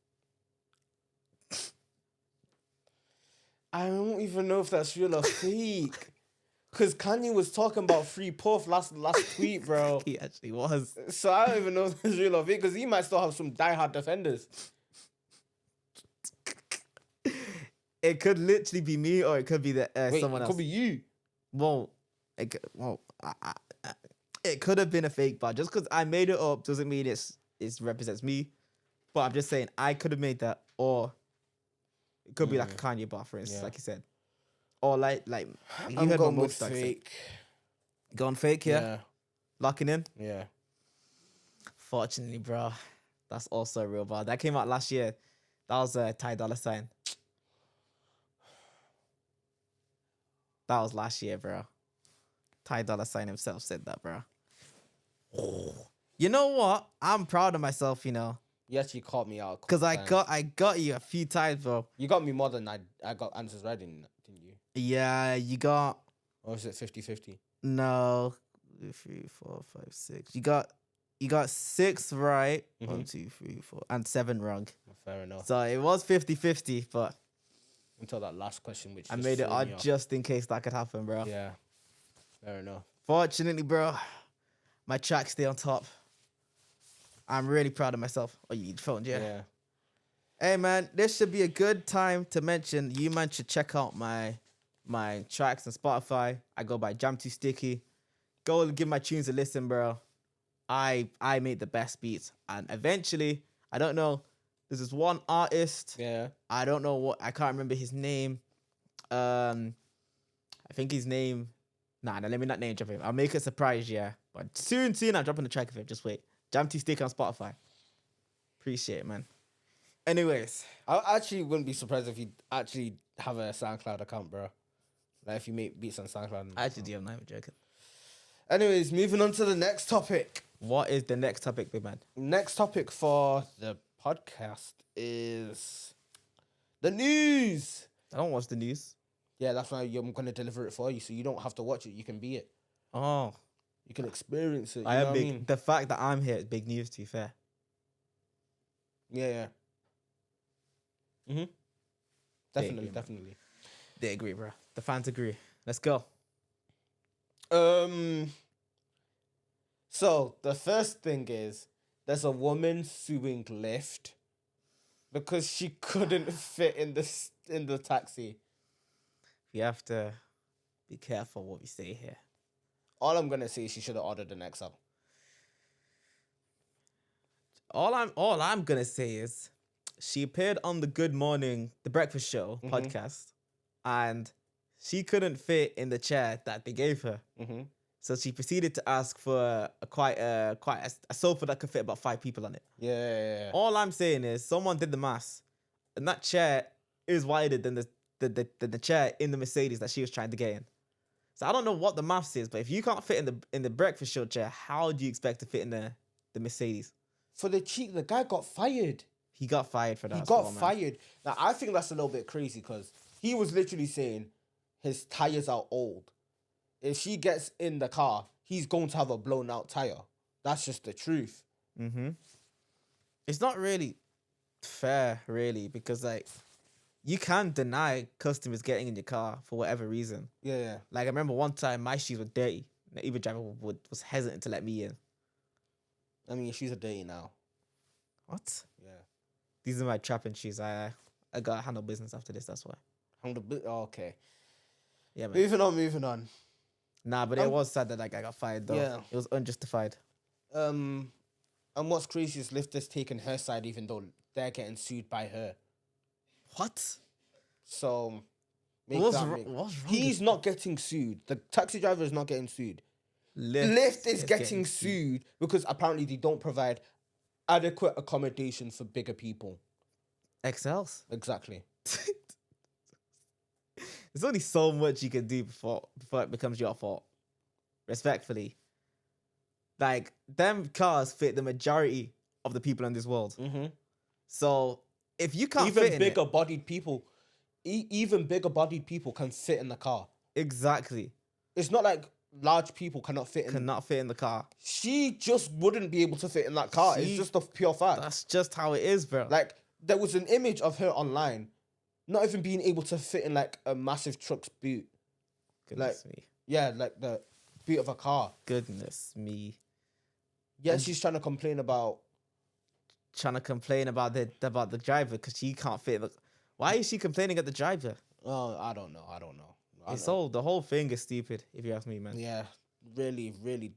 I don't even know if that's real or fake. Because Kanye was talking about Free Puff last tweet, bro. He actually was. So I don't even know if it's real or fake because he might still have some diehard defenders. It could literally be me, or it could be someone it else. could be you. Well, it could have been a fake bar. Just because I made it up doesn't mean it represents me. But I'm just saying I could have made that, or it could be like a Kanye bar, for instance, like you said, or like you I'm heard going what with Mook fake. said. Going fake, yeah? Locking in. Yeah. Fortunately, bro, that's also a real bar. That came out last year. That was a Ty Dolla $ign. That was last year, bro. Ty Dolla $ign himself said that, bro. You know what? I'm proud of myself, you know. You actually caught me out. Because I got you a few times, bro. You got me more than I got answers right, didn't you? Yeah, you got... Or was it 50-50? No. 3, 4, 5, 6. You got 6 right. 1, 2, 3, 4. And 7 wrong. Fair enough. So it was 50-50, but... Until that last question, which I made it odd just in case that could happen, bro. Yeah. Fair enough. Fortunately, bro, my tracks stay on top. I'm really proud of myself. Oh, you need phone, yeah? Hey, man, this should be a good time to mention, you man should check out my tracks on Spotify. I go by Jam Too Sticky. Go give my tunes a listen, bro. I make the best beats. And eventually, I don't know, there's this one artist. Yeah. I don't know I can't remember his name. I think his name... Nah, let me not name drop him. I'll make it a surprise, yeah. But soon, I'm dropping the track of it. Just wait. Jam Too Sticky on Spotify. Appreciate it, man. Anyways. I actually wouldn't be surprised if you actually have a SoundCloud account, bro. Like if you make beats on SoundCloud. I actually do, I'm not even joking. Anyways, moving on to the next topic. What is the next topic, big man? Next topic for the podcast is the news. I don't watch the news. Yeah, that's why I'm going to deliver it for you, so you don't have to watch it. You can be it. Oh. You can experience it. You I know am what big. I mean? The fact that I'm here is big news, to be fair. Yeah. Definitely. They agree, bro. The fans agree. Let's go. So the first thing is there's a woman suing Lyft because she couldn't fit in the taxi. We have to be careful what we say here. All I'm gonna say is she should have ordered an XL. All I'm gonna say is she appeared on the The Breakfast Show podcast, and she couldn't fit in the chair that they gave her. Mm-hmm. So she proceeded to ask for a sofa that could fit about 5 people on it. Yeah. All I'm saying is someone did the maths, and that chair is wider than the chair in the Mercedes that she was trying to get in. So I don't know what the maths is, but if you can't fit in the Breakfast Show chair, how do you expect to fit in the Mercedes? For the cheat, the guy got fired. He got fired for that. He got fired. Now, I think that's a little bit crazy because he was literally saying his tires are old. If she gets in the car, he's going to have a blown out tire. That's just the truth. Mm-hmm. It's not really fair, really, because, like, you can deny customers getting in your car for whatever reason. Yeah. Like, I remember one time my shoes were dirty. The Uber driver was hesitant to let me in. I mean, shoes are dirty now. What? Yeah. These are my trapping shoes. I got to handle business after this, that's why. Okay. Yeah, man. Moving on. Nah, but it was sad that guy got fired, though. Yeah. It was unjustified. And what's crazy is Lyft has taken her side even though they're getting sued by her. What? So, What's wrong? He's not getting sued. The taxi driver is not getting sued. Lyft is getting sued because apparently they don't provide adequate accommodation for bigger people. XLs. Exactly. There's only so much you can do before it becomes your fault. Respectfully. Like, them cars fit the majority of the people in this world. Mm-hmm. So, if you can't even fit in bigger it, bodied people, even bigger bodied people can fit in the car. Exactly. It's not like large people cannot fit in the car. She just wouldn't be able to fit in that car. It's just a pure fact. That's just how it is, bro. Like, there was an image of her online not even being able to fit in like a massive truck's boot. Goodness me. Yeah, like the boot of a car. Goodness me. Yeah, and she's trying to complain about the driver because she can't fit. Why is she complaining at the driver? Oh, I don't know. The whole thing is stupid, if you ask me, man. Yeah, really, really,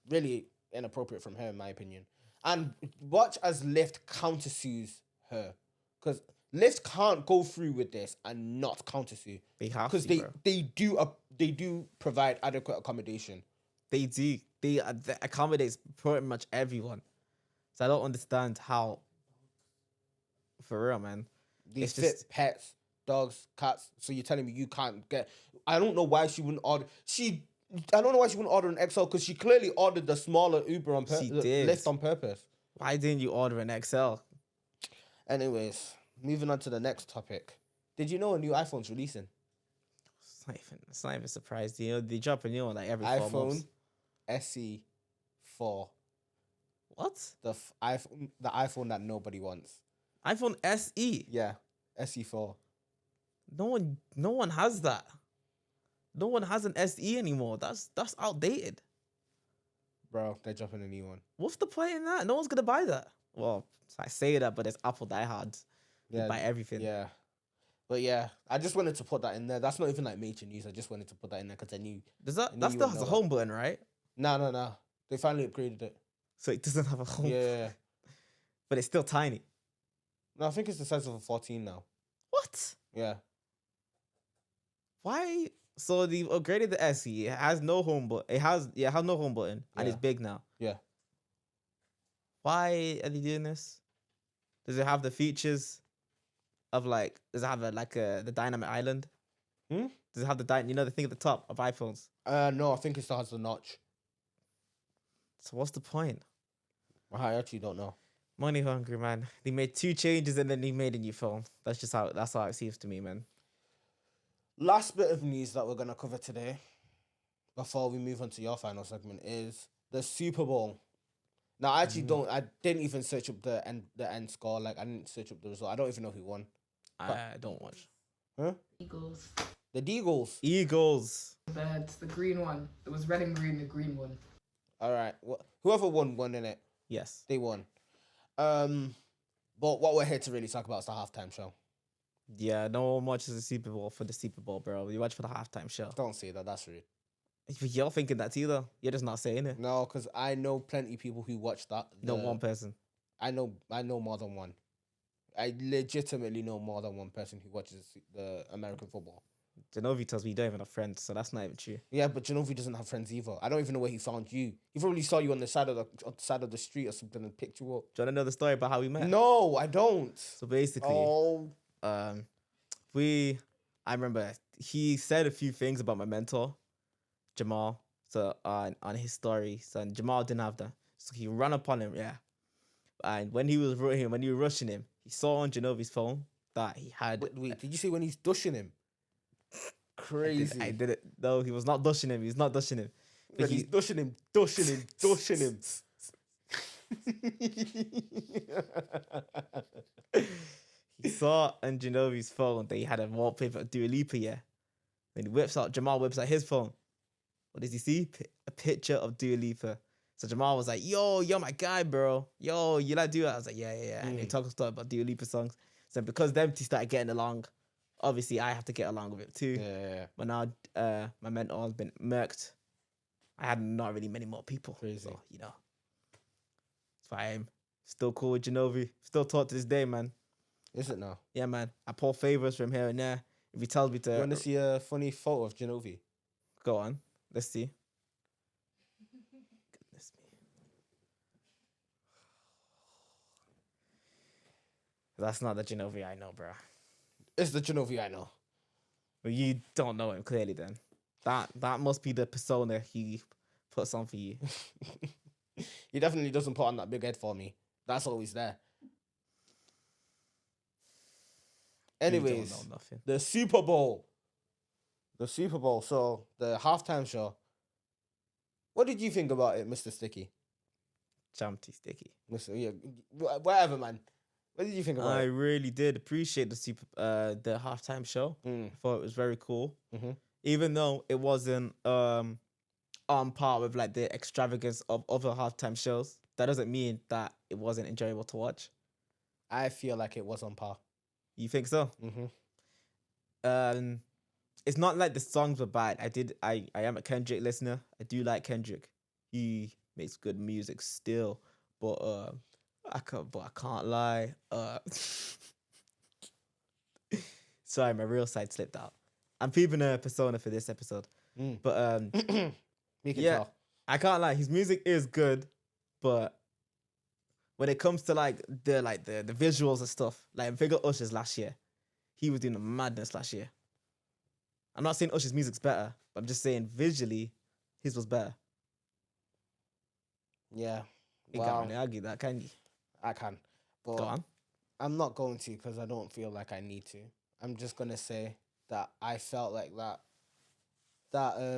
really inappropriate from her, in my opinion. And watch as Lyft countersues her, because Lyft can't go through with this and not countersue. They have because they do provide adequate accommodation. They do. They accommodates pretty much everyone. So I don't understand how. For real, man. They fit pets, dogs, cats. So you're telling me you can't get? I don't know why she wouldn't order. I don't know why she wouldn't order an XL because she clearly ordered the smaller Uber on purpose. Lyft on purpose. Why didn't you order an XL? Anyways, moving on to the next topic. Did you know a new iPhone's releasing? It's not even surprised. You know, they drop a new one like every 4 months. iPhone SE4. What? The iPhone that nobody wants. iPhone SE. Yeah, SE4. No one has that. No one has an SE anymore. That's outdated. Bro, they're dropping a new one. What's the point in that? No one's gonna buy that. Well, I say that, but it's Apple diehards. They buy everything. Yeah. But yeah, I just wanted to put that in there. That's not even like major news. I just wanted to put that in there because I knew. That still has a home button, right? No. They finally upgraded it. So it doesn't have a home. Yeah. But it's still tiny. No, I think it's the size of a 14 now. What? Yeah. Why? So they've upgraded the SE. It has no home button. It has no home button, and it's big now. Yeah. Why are they doing this? Does it have the features of like? Does it have the dynamic island? Does it have the the thing at the top of iPhones? No, I think it still has the notch. So what's the point? I actually don't know. Money hungry, man. They made 2 changes and then they made a new phone. That's how it seems to me, man. Last bit of news that we're gonna cover today, before we move on to your final segment, is the Super Bowl. Now, I actually I didn't even search up the end score. Like, I didn't search up the result. I don't even know who won. I don't watch. Huh? Eagles. The Deagles. Eagles. Birds. The green one. It was red and green. The green one. All right. Whoever won in it. Yes. They won. But what we're here to really talk about is the halftime show. Yeah, no one watches the Super Bowl for the Super Bowl, bro. You watch for the halftime show. Don't say that. That's rude. You're thinking that too, though. You're just not saying it. No, because I know plenty of people who watch that. No one person. I know more than one. I legitimately know more than one person who watches the American football. Genovi tells me you don't even have friends, so that's not even true. Yeah, but Genovi doesn't have friends either. I don't even know where he found you. He probably saw you on the side of the street or something and picked you up. Do you want to know the story about how we met? No, I don't. So basically, I remember he said a few things about my mentor, Jamal. So on his story, so Jamal didn't have that, so he ran upon him, yeah. And when he was rushing him, he saw on Genovi's phone that he had. Wait, did you say when he's dushing him? Crazy. I did it. No, he was not dushing him. He's not dushing him. When he's dushing him. He saw on Genovi's phone that he had a wallpaper of Dua Lipa, yeah. When Jamal whips out his phone. What does he see? A picture of Dua Lipa. So Jamal was like, yo, you're my guy, bro. Yo, you like Dua? I was like, yeah. And he talked about Dua Lipa songs. So because them two started getting along, obviously I have to get along with it too. Yeah. But now my mentor has been murked. I had not really many more people. Crazy. So, that's why I'm still cool with Genovi. Still talk to this day, man. Is it now? Yeah, man. I pull favors from here and there. If he tells me to... You want to see a funny photo of Genovi? Go on. Let's see. Goodness me. That's not the Genovi I know, bro. It's the Genovi I know. Well, you don't know him clearly then. That must be the persona he puts on for you. He definitely doesn't put on that big head for me. That's always there. Anyways, You don't know nothing. the Super Bowl. So the halftime show. What did you think about it, Mr. Sticky? Champty Sticky. Whatever, man. What did you think about I it? really did appreciate the halftime show. I thought it was very cool. Mm-hmm. Even though it wasn't on par with like the extravagance of other halftime shows, that doesn't mean that it wasn't enjoyable to watch. I feel like it was on par. You think so? Mm-hmm. It's not like the songs were bad. I am a Kendrick listener. I do like Kendrick. He makes good music still, but I can't lie. Sorry, my real side slipped out. I'm peeping a persona for this episode, but We can yeah, tell. I can't lie. His music is good, but when it comes to like the visuals and stuff, like Figure Usher's last year, he was doing a madness last year. I'm not saying Usher's music's better, but I'm just saying visually, his was better. Yeah. You can't really argue that, can you? I can. But Go on. I'm not going to because I don't feel like I need to. I'm just going to say that I felt like that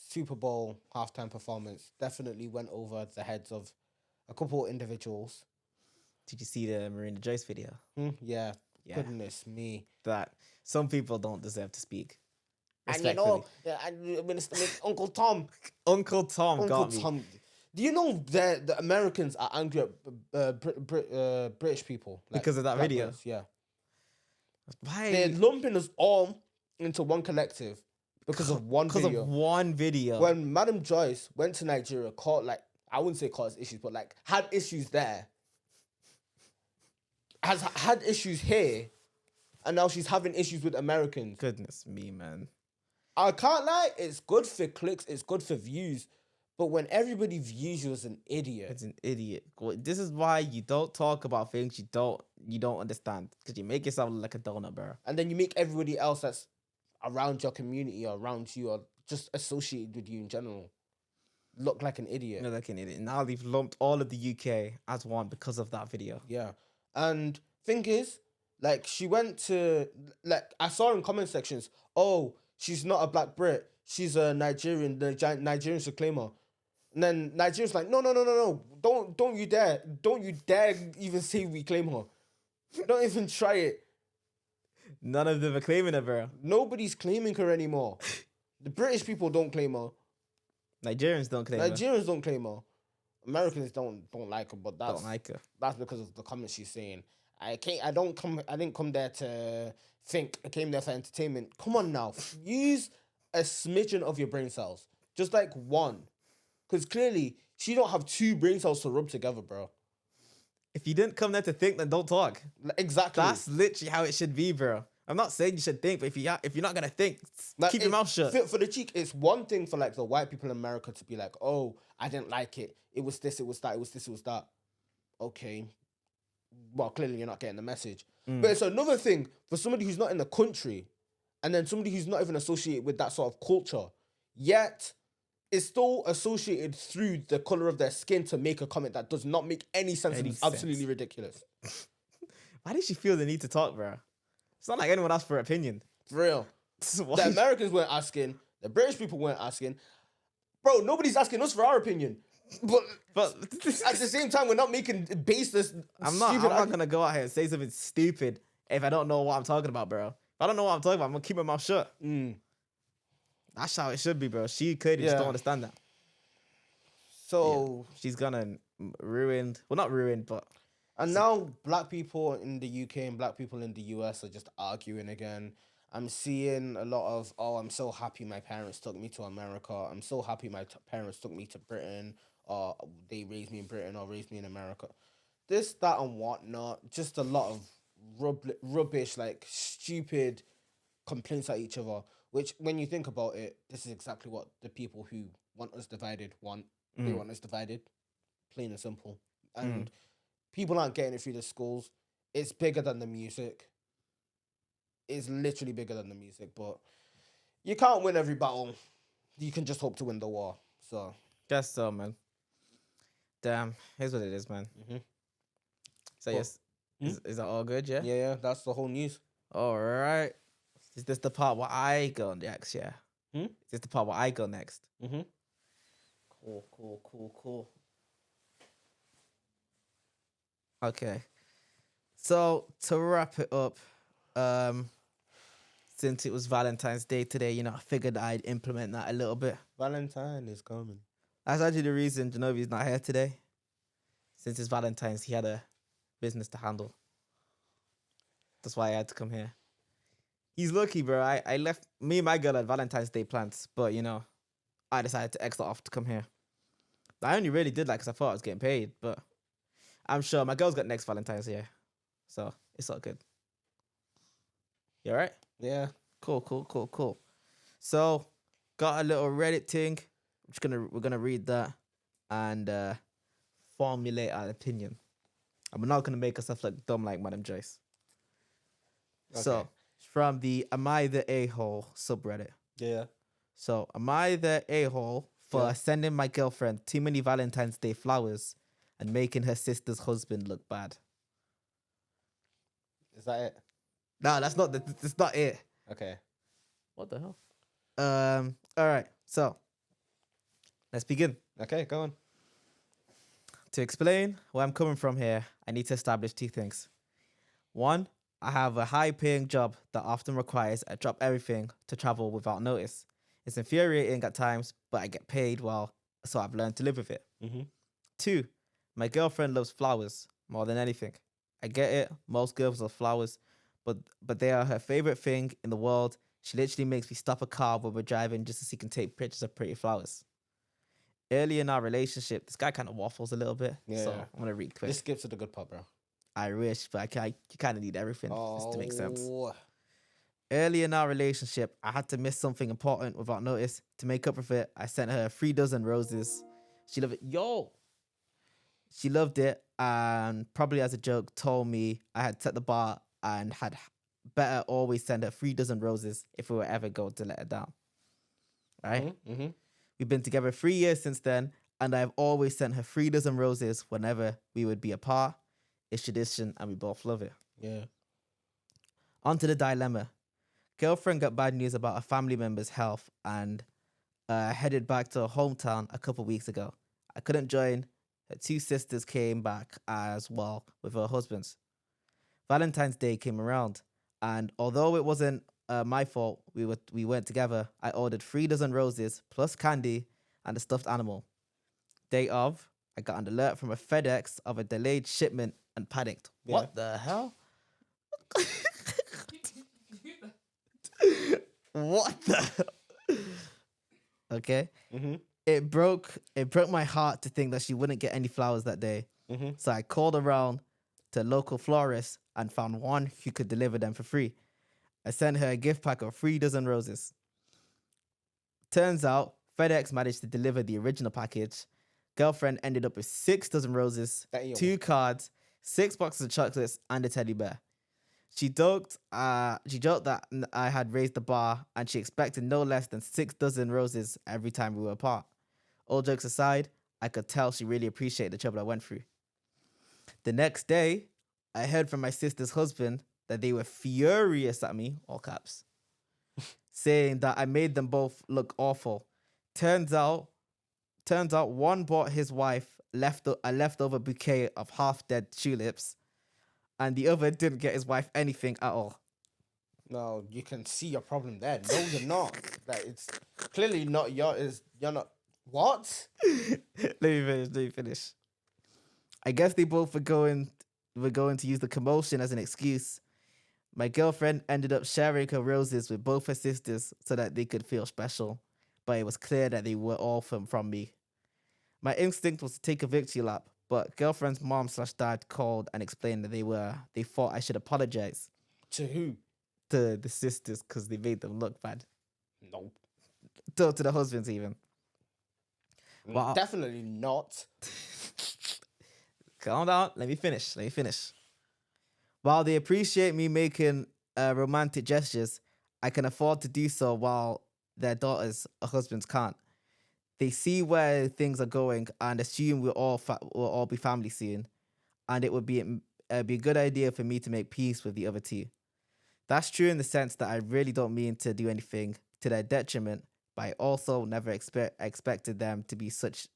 Super Bowl halftime performance definitely went over the heads of a couple of individuals. Did you see the Marina Joyce video? Yeah. Yeah. Goodness me. That some people don't deserve to speak. And you know, Uncle Tom. Uncle Tom Uncle got me. Tom. Do you know the Americans are angry at British people? Like, Because of that black video? Brits, yeah. Why? They're lumping us all into one collective because of one video. Because of one video. When Madam Joyce went to Nigeria, I wouldn't say caused issues, but like had issues there, has had issues here, and now she's having issues with Americans. Goodness me, man. I can't lie, it's good for clicks, it's good for views, but when everybody views you as an idiot, It's an idiot. This is why you don't talk about things you don't understand, because you make yourself look like a donut, bro. and then you make everybody else that's around your community or around you or just associated with you in general look like an idiot. You're like an idiot. Now they've lumped all of the UK as one because of that video. Yeah. And thing is, like, she went to, like, I saw in comment sections, oh, she's not a black Brit. She's a Nigerian. The Nigerians should claim her. And then Nigerians like, no. Don't you dare. Don't you dare even say we claim her. Don't even try it. None of them are claiming it, bro. Nobody's claiming her anymore. The British people don't claim her. Nigerians don't claim it. Nigerians don't claim her. Americans don't like her, but Don't like her. that's because of the comments she's saying. I didn't come there to think. I came there for entertainment. Come on now, use a smidgen of your brain cells, just like one, because clearly she don't have two brain cells to rub together, bro. If you didn't come there to think, then don't talk. Exactly. That's literally how it should be, bro. I'm not saying you should think, but if you're not gonna think, Like, keep your mouth shut. For the cheek, it's one thing for like the white people in America to be like, "Oh, I didn't like it. It was this. It was that. It was this. It was that." Okay, well, clearly you're not getting the message. But it's another thing for somebody who's not in the country, and then somebody who's not even associated with that sort of culture, yet is still associated through the color of their skin to make a comment that does not make any sense and is absolutely ridiculous. Why did she feel the need to talk, bro? It's not like anyone asked for an opinion. For real. Why The Americans weren't asking. The British people weren't asking. Bro, nobody's asking us for our opinion. But at the same time, we're not making baseless. I'm not gonna go out here and say something stupid if I don't know what I'm talking about, bro. If I don't know what I'm talking about, I'm gonna keep my mouth shut. That's how it should be, bro. She clearly just don't understand that. So she's gonna ruined. Well, not ruined, but. And now black people in the UK and black people in the US are just arguing again. I'm seeing a lot of, oh, I'm so happy my parents took me to America. I'm so happy my parents took me to Britain, or they raised me in Britain or raised me in America. This, that, and whatnot. Just a lot of rubbish, like stupid complaints at each other. Which, when you think about it, this is exactly what the people who want us divided want. They want us divided, plain and simple. And people aren't getting it through the schools. It's bigger than the music. It's literally bigger than the music, but you can't win every battle. You can just hope to win the war. So guess so, man. Damn, here's what it is, man. So Cool. yes, is that all good? Yeah. yeah, that's the whole news. All right. Is this the part where I go next? Yeah. Is this the part where I go next? Cool. Okay. So to wrap it up, since it was Valentine's Day today, I figured I'd implement that a little bit. Valentine is coming. That's actually the reason Genovi's not here today. Since it's Valentine's, he had a business to handle. That's why I had to come here. He's lucky, bro. I left, me and my girl had Valentine's Day plans, but, I decided to exit off to come here. I only really did that because I thought I was getting paid, but I'm sure my girl's got next Valentine's year, so it's all good. You all right? Yeah. Cool. So, got a little Reddit thing. We're gonna read that and formulate our opinion. And we're not gonna make ourselves look dumb like Madam Joyce. Okay. So, from the Am I the A-hole subreddit. Yeah. So, am I the a-hole for sending my girlfriend too many Valentine's Day flowers and making her sister's husband look bad? Is that it? No, that's not it. Okay. What the hell? All right. So, let's begin. Okay, go on. To explain where I'm coming from here, I need to establish two things. One, I have a high-paying job that often requires I drop everything to travel without notice. It's infuriating at times, but I get paid well, so I've learned to live with it. Two, my girlfriend loves flowers more than anything. I get it, most girls love flowers, but they are her favorite thing in the world. She literally makes me stop a car when we're driving just so she can take pictures of pretty flowers. Early in our relationship, this guy kind of waffles a little bit, so I'm going to read quick. This skips to the good part, bro. I wish, but you kind of need everything for this to make sense. Oh. Early in our relationship, I had to miss something important without notice. To make up for it, I sent her 3 dozen roses. She loved it. She loved it and probably as a joke told me I had set the bar and had better always send her 3 dozen roses if we were ever going to let her down. Right? We've been together 3 years since then, and I've always sent her 3 dozen roses whenever we would be apart. It's tradition, and we both love it. Yeah. On to the dilemma. Girlfriend got bad news about a family member's health and headed back to her hometown a couple weeks ago. I couldn't join. Her 2 sisters came back as well with her husbands. Valentine's Day came around, and although it wasn't my fault, we went together. I ordered 3 dozen roses plus candy and a stuffed animal. Day of, I got an alert from a FedEx of a delayed shipment and panicked. Yeah. What the hell? What the? Okay. Mm-hmm. It broke my heart to think that she wouldn't get any flowers that day. Mm-hmm. So I called around to local florists and found one who could deliver them for free. I sent her a gift pack of 3 dozen roses. Turns out FedEx managed to deliver the original package. Girlfriend ended up with 6 dozen roses, Damn. 2 cards, 6 boxes of chocolates, and a teddy bear. She joked that I had raised the bar and she expected no less than 6 dozen roses every time we were apart. All jokes aside, I could tell she really appreciated the trouble I went through. The next day, I heard from my sister's husband that they were furious at me, all caps, saying that I made them both look awful. Turns out one bought his wife a leftover bouquet of half-dead tulips, and the other didn't get his wife anything at all. No, you can see your problem there. No, you're not. Like, it's clearly not yours. You're not. What? Let me finish. I guess they both were going to use the commotion as an excuse. My girlfriend ended up sharing her roses with both her sisters so that they could feel special, but it was clear that they were all from me. My instinct was to take a victory lap, but girlfriend's mom/dad called and explained that they thought I should apologize To who? to the sisters because they made them look bad. No. To the husbands even. Well, Definitely not. Calm down. Let me finish. While they appreciate me making romantic gestures, I can afford to do so while their daughters or husbands can't. They see where things are going and assume we'll all be family soon, and it would be a good idea for me to make peace with the other two. That's true in the sense that I really don't mean to do anything to their detriment, but I also never expected them to be such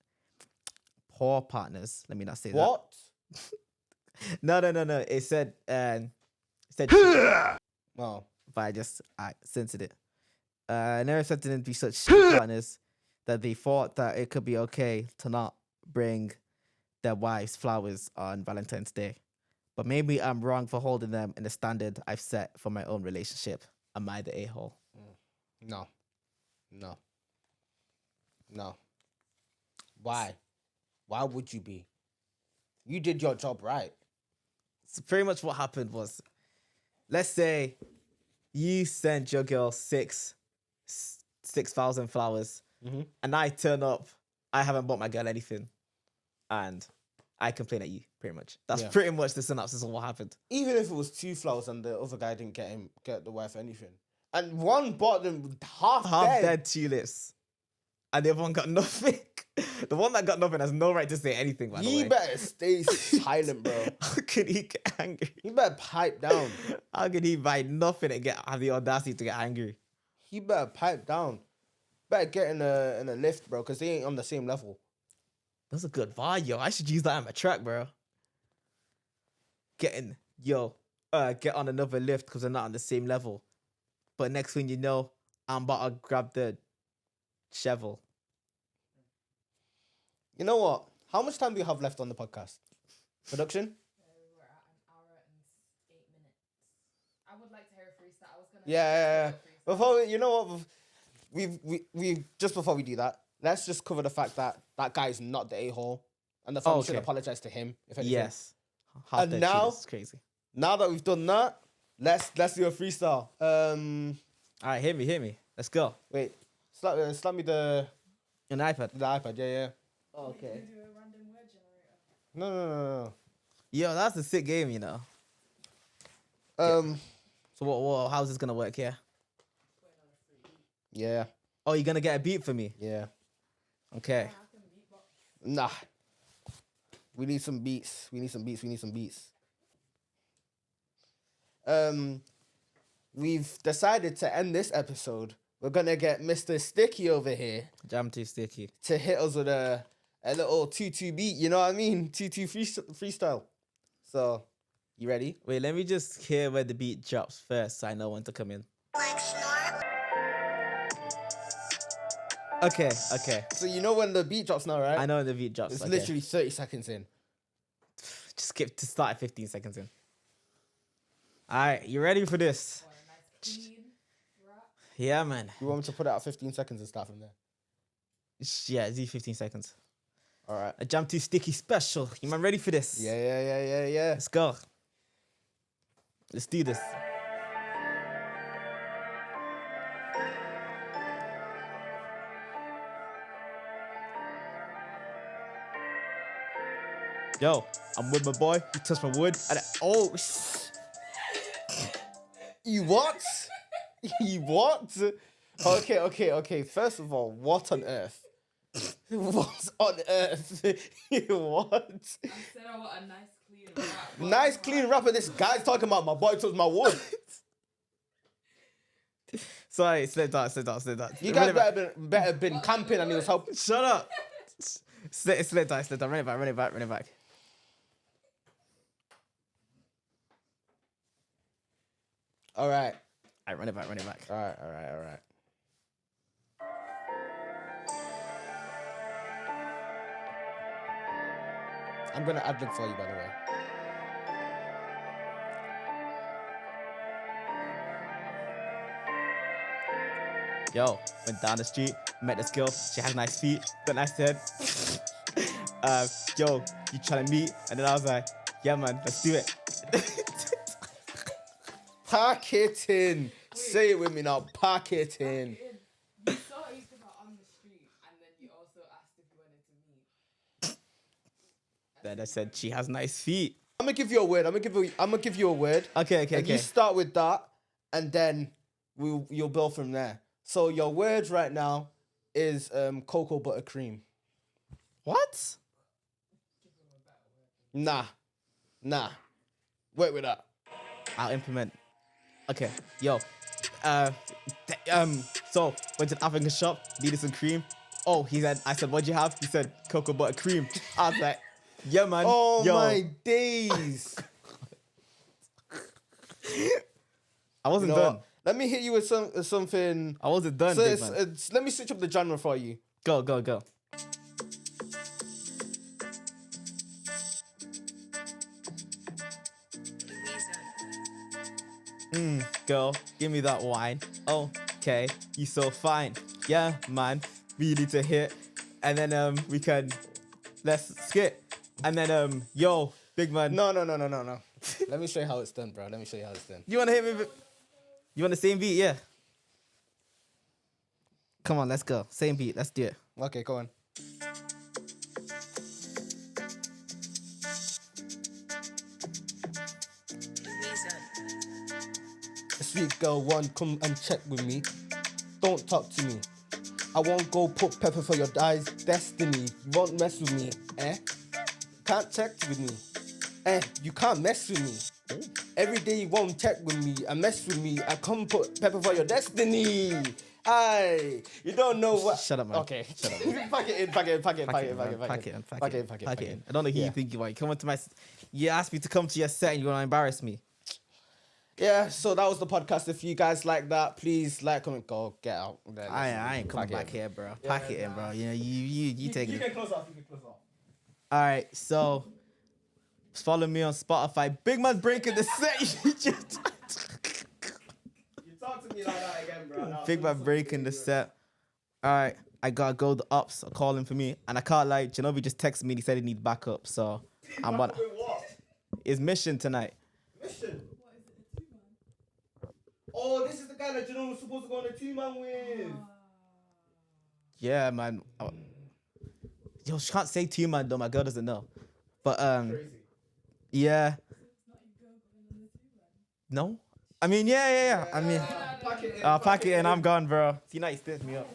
poor partners. Let me not say What? that. No. It said, Well, but I censored it. I never expected them to be such shit partners that they thought that it could be okay to not bring their wives flowers on Valentine's Day. But maybe I'm wrong for holding them in the standard I've set for my own relationship. Am I the a-hole? no. Why? Why would you be? You did your job right. So pretty much what happened was, let's say you sent your girl 6,000 flowers, Mm-hmm. and I turn up, I haven't bought my girl anything, and I complain at you, pretty much. That's Yeah. pretty much the synopsis of what happened. Even if it was 2 flowers and the other guy didn't get the wife anything, and one bought them half Dead tulips, and the other one got nothing. The one that got nothing has no right to say anything, by the He way. better stay silent, bro. How could he get angry? He better pipe down. How could he buy nothing and have the audacity to get angry? He better pipe down. Better get in a lift, bro, because they ain't on the same level. That's a good vibe, yo. I should use that on my track, bro. Get on another lift because they're not on the same level. But next thing you know, I'm about to grab the shovel. You know what? How much time do you have left on the podcast? Production? We're at an hour and 8 minutes. I would like to hear a freestyle. I was gonna. Yeah. do a freestyle. Before you know what, we just before we do that, let's just cover the fact that that guy is not the a-hole, and the family should okay. apologize to him if anything. Yes. And now- It's crazy. Now that we've done that, let's do a freestyle. All right, hit me. Let's go. Wait, slap me the An iPad. iPad. Yeah. You can do a random word generator. No. Yo, that's a sick game, you know. So what? How's this gonna work here? Yeah. Oh, you're gonna get a beat for me? Yeah. Okay. I can beatbox. Nah. We need some beats. We've decided to end this episode. We're gonna get Mr. Sticky over here Jam too sticky. to hit us with a little 2-2 beat. You know what I mean? 2-2 freestyle. So, you ready? Wait, let me just hear where the beat drops first so I know when to come in. Okay, okay. So you know when the beat drops now, right? I know the beat drops. It's okay. literally 30 seconds in. Just skip to start at 15 seconds in. All right, you ready for this? What a nice clean rap. Yeah, man. You want me to put it at 15 seconds and start from there? Yeah, Z 15 seconds. All right. A Jam 2 Sticky special. You man ready for this? Yeah. Let's go. Let's do this. Yo, I'm with my boy. He touched my wood. And You what? You what? Okay. First of all, what on earth? What on earth? What? I said I want a nice clean rap. Nice clean rapper. This guy's talking about my boy touched my wood. Sorry, slow down. You guys better been camping and he was helping. Shut up. Slow down. Run it back. All right. Run it back. All right. I'm gonna ad-lib for you, by the way. Yo, went down the street, met this girl. She had nice feet, got nice head. Yo, you trying to meet? And then I was like, yeah, man, let's do it. Pack it in. Say it with me now. Pack it in. You saw each other on the street, and then you also asked if you wanted to meet. Then I said she has nice feet. I'm gonna give you a word. I'm gonna give you a word. Okay. And you start with that, and then you'll build from there. So your word right now is cocoa butter cream. What? Nah. Wait with that. I'll implement. Okay, yo. So went to the African shop, needed some cream. Oh, I said, what'd you have? He said, cocoa butter cream. I was like, yeah, man. Oh yo. my days. I wasn't You know done. what? Let me hit you with something. I wasn't done, So big man. let me switch up the genre for you. Go. Girl, give me that wine. Okay, you so fine. Yeah, man, we need to hit. And then let's skip. And then yo, big man. No. Let me show you how it's done, bro. You wanna hit me? You want the same beat? Yeah. Come on, let's go. Same beat. Let's do it. Okay, go on. Sweet girl one, come and check with me. Don't talk to me. I won't go put pepper for your eyes. Destiny. You won't mess with me, eh? Can't check with me. You can't mess with me. Every day you won't check with me and mess with me. I come put pepper for your destiny. Aye, you don't know what. Shut up, man. Okay, Shut up. pack it in. Pack it in. I don't know who you think you are. You come into my. You asked me to come to your set and you want to embarrass me. Yeah, so that was the podcast. If you guys like that, please like, comment, go, get out. Then I ain't coming pack it back in. here, bro. Pack it in, bro. You know, you take it. can close off. All right, so follow me on Spotify. Big man's breaking the set. You talk to me like that again, bro. Big man breaking the set. All right, I gotta go. The ups are calling for me, and I can't lie. Genovi just texted me. He said he needs backup, so I'm on his mission tonight. Mission. Oh, this is the guy that Janone was supposed to go on a 2-man with. Yeah, man. Yo, she can't say 2-man though. My girl doesn't know. But Crazy. yeah. No. I mean, yeah. I mean, Pack it in. I'll pack it and I'm gone, bro. See, now you stiff me up.